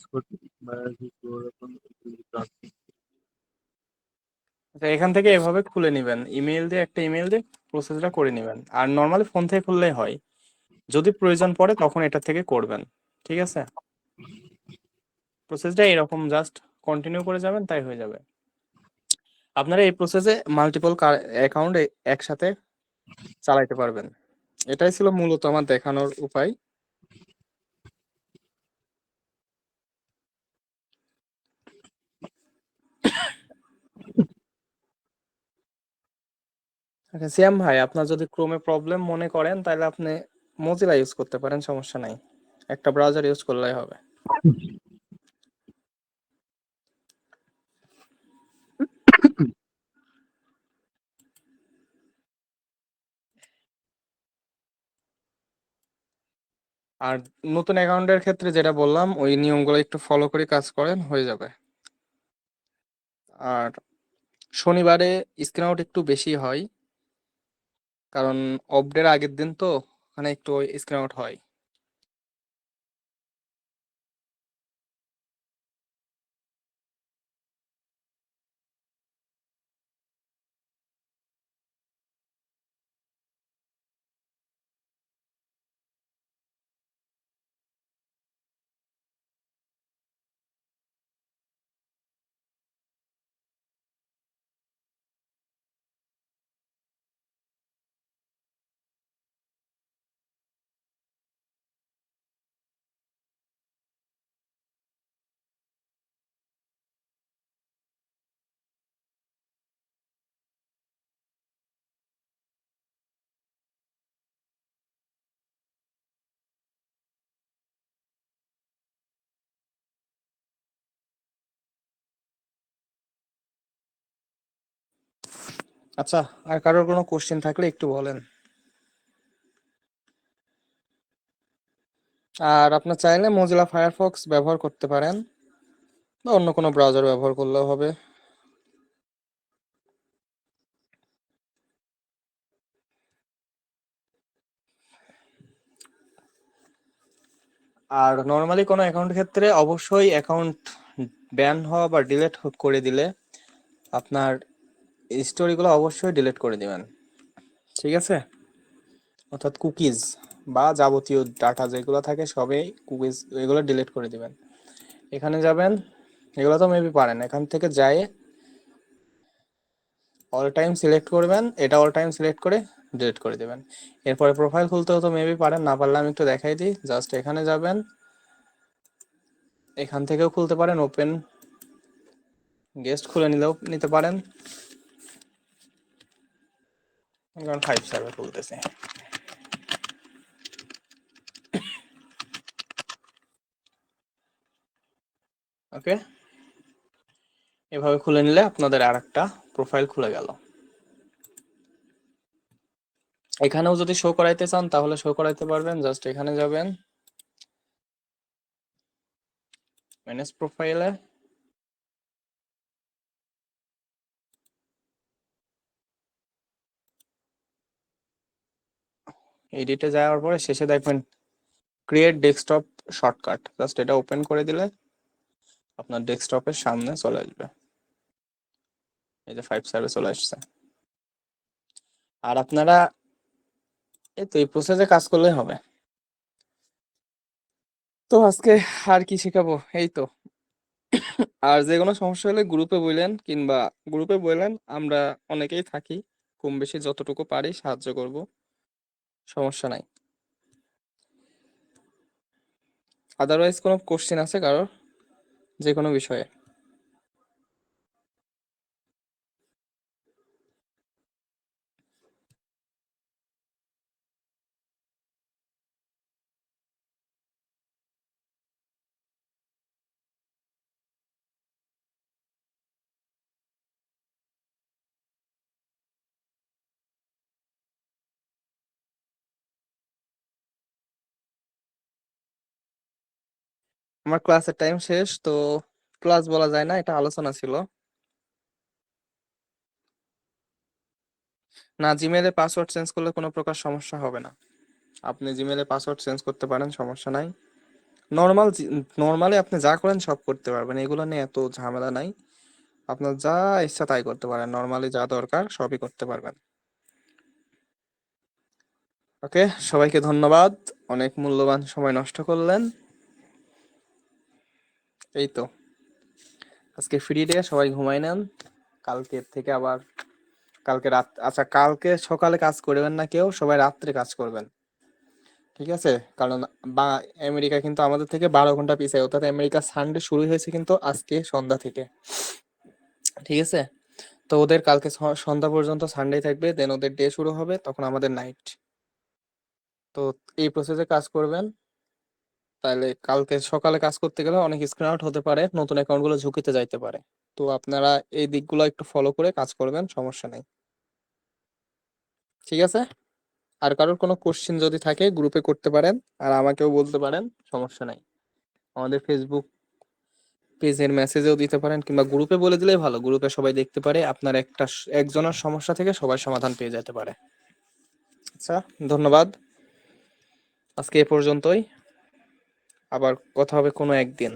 আচ্ছা, এখান থেকে এভাবে খুলে নেবেন, ইমেল দিয়ে একটা ইমেল দিয়ে প্রসেসটা করে নেবেন। আর নর্মালি ফোন থেকে খুললেই হয়, যদি প্রয়োজন পড়ে তখন এটা থেকে করবেন, ঠিক আছে? প্রসেসটা এরকম, জাস্ট কন্টিনিউ করে যাবেন, তাই হয়ে যাবে। আপনারা এই প্রসেসে মাল্টিপল অ্যাকাউন্ট একসাথে চালাইতে পারবেন। এটাই ছিল মূলত আমার দেখানোর উপায়। আচ্ছা সিয়াম ভাই, আপনার যদি ক্রোমে প্রবলেম মনে করেন তাহলে আপনি মোজিলা ইউজ করতে পারেন, সমস্যা নাই, একটা ব্রাউজার ইউজ করলেই হবে। আর নতুন অ্যাকাউন্টের ক্ষেত্রে যেটা বললাম ওই নিয়মগুলো একটু ফলো করে কাজ করেন, হয়ে যাবে। আর শনিবারে স্ক্রিন আউট একটু বেশি হয়, কারণ অফ ডের আগের দিন তো ওখানে একটু স্ক্রিন আউট হয়। আচ্ছা, আর কারোর কোনো কোশ্চেন থাকলে একটু বলেন। আর আপনার চাইলে মোজিলা ফায়ারফক্স ব্যবহার করতে পারেন, বা অন্য কোনো ব্রাউজার ব্যবহার করলেও হবে। আর নর্মালি কোনো অ্যাকাউন্ট ক্ষেত্রে অবশ্যই অ্যাকাউন্ট ব্যান হওয়া বা ডিলিট করে দিলে আপনার স্টোরিগুলো অবশ্যই ডিলিট করে দিবেন, ঠিক আছে? অর্থাৎ কুকিজ বা যাবতীয় ডাটা যেগুলো থাকে সবই কুকিজ, এগুলো ডিলিট করে দিবেন। এখানে যাবেন, এগুলো তো মেবি পারেন, এখান থেকে যায় অল টাইম সিলেক্ট করবেন, এটা অল টাইম সিলেক্ট করে ডিলিট করে দিবেন। এরপরে প্রোফাইল খুলতেও তো মেবি পারেন, না পারলে আমি একটু দেখাই দিই। জাস্ট এখানে যাবেন, এখান থেকেও খুলতে পারেন, ওপেন গেস্ট খুলে নিলেও নিতে পারেন। কারণ 5 সার্ভার খুলতেছে, ওকে। এভাবে খুলে নিলে আপনাদের আর একটা প্রোফাইল খুলে গেল। এখানেও যদি শো করাইতে চান তাহলে শো করাইতে পারবেন, জাস্ট এখানে যাবেন ম্যানেজ প্রোফাইলে, এডিটে যাওয়ার পরে শেষে দেখবেন ক্রিয়েট ডেস্কটপ শর্টকাট, জাস্ট এটা ওপেন করে দিলে আপনার ডেস্কটপের সামনে চলে আসবে। এই যে 5 সার্ভে চলে আসছে। আর আপনারা এই তো এই প্রসেসে কাজ করলেই হবে। তো আজকে আর কি শেখাবো, এই তো। আর যে কোনো সমস্যা হলে গ্রুপে বললেন, কিংবা গ্রুপে বললেন, আমরা অনেকেই থাকি, কম বেশি যতটুকু পারি সাহায্য করব, সমস্যা নাই। আদারওয়াইজ কোনো কোশ্চেন আছে কারোর যে কোনো বিষয়ে? আমার ক্লাসের টাইম শেষ, তো ক্লাস বলা যায় না, এটা আলোচনা ছিল। না, জিমেলে পাসওয়ার্ড চেঞ্জ করলে কোনো প্রকার সমস্যা হবে না। আপনি জিমেলে পাসওয়ার্ড চেঞ্জ করতে পারেন, সমস্যা নাই। নর্মালি আপনি যা করেন সব করতে পারবেন, এগুলো নিয়ে এত ঝামেলা নাই। আপনার যা ইচ্ছা তাই করতে পারেন, নর্মালি যা দরকার সবই করতে পারবেন। ওকে, সবাইকে ধন্যবাদ, অনেক মূল্যবান সময় নষ্ট করলেন। এই তো, আজকে ফ্রি ডে, সবাই ঘুমাই নেন। কালকের থেকে আবার কালকে রাত, আচ্ছা কালকে সকালে কাজ করবেন না কেউ, সবাই রাত্রে কাজ করবেন, ঠিক আছে? কারণ বা আমেরিকা কিন্তু আমাদের থেকে 12 ঘন্টা পিছিয়ে, অর্থাৎ আমেরিকা সানডে শুরু হয়েছে কিন্তু আজকে সন্ধ্যা থেকে, ঠিক আছে? তো ওদের কালকে সন্ধ্যা পর্যন্ত সানডে থাকবে, দেন ওদের ডে শুরু হবে, তখন আমাদের নাইট। তো এই প্রসেসে কাজ করবেন, তাহলে কালকে সকালে কাজ করতে গেলে অনেক স্ক্রিন আউট হতে পারে, নতুন অ্যাকাউন্ট গুলো ঝুঁকিতে যাইতে পারে। তো আপনারা এই দিকগুলো একটু ফলো করে কাজ করবেন, সমস্যা নেই, ঠিক আছে? আর কারোর কোনো কোশ্চেন যদি থাকে গ্রুপে করতে পারেন, আর আমাকেও বলতে পারেন, সমস্যা নাই। আমাদের ফেসবুক পেজের মেসেজেও দিতে পারেন, কিংবা গ্রুপে বলে দিলেই ভালো, গ্রুপে সবাই দেখতে পারে, আপনার একজনের সমস্যা থেকে সবাই সমাধান পেয়ে যেতে পারে। আচ্ছা, ধন্যবাদ, আজকে এ পর্যন্তই, আবার কথা হবে কোনো একদিন।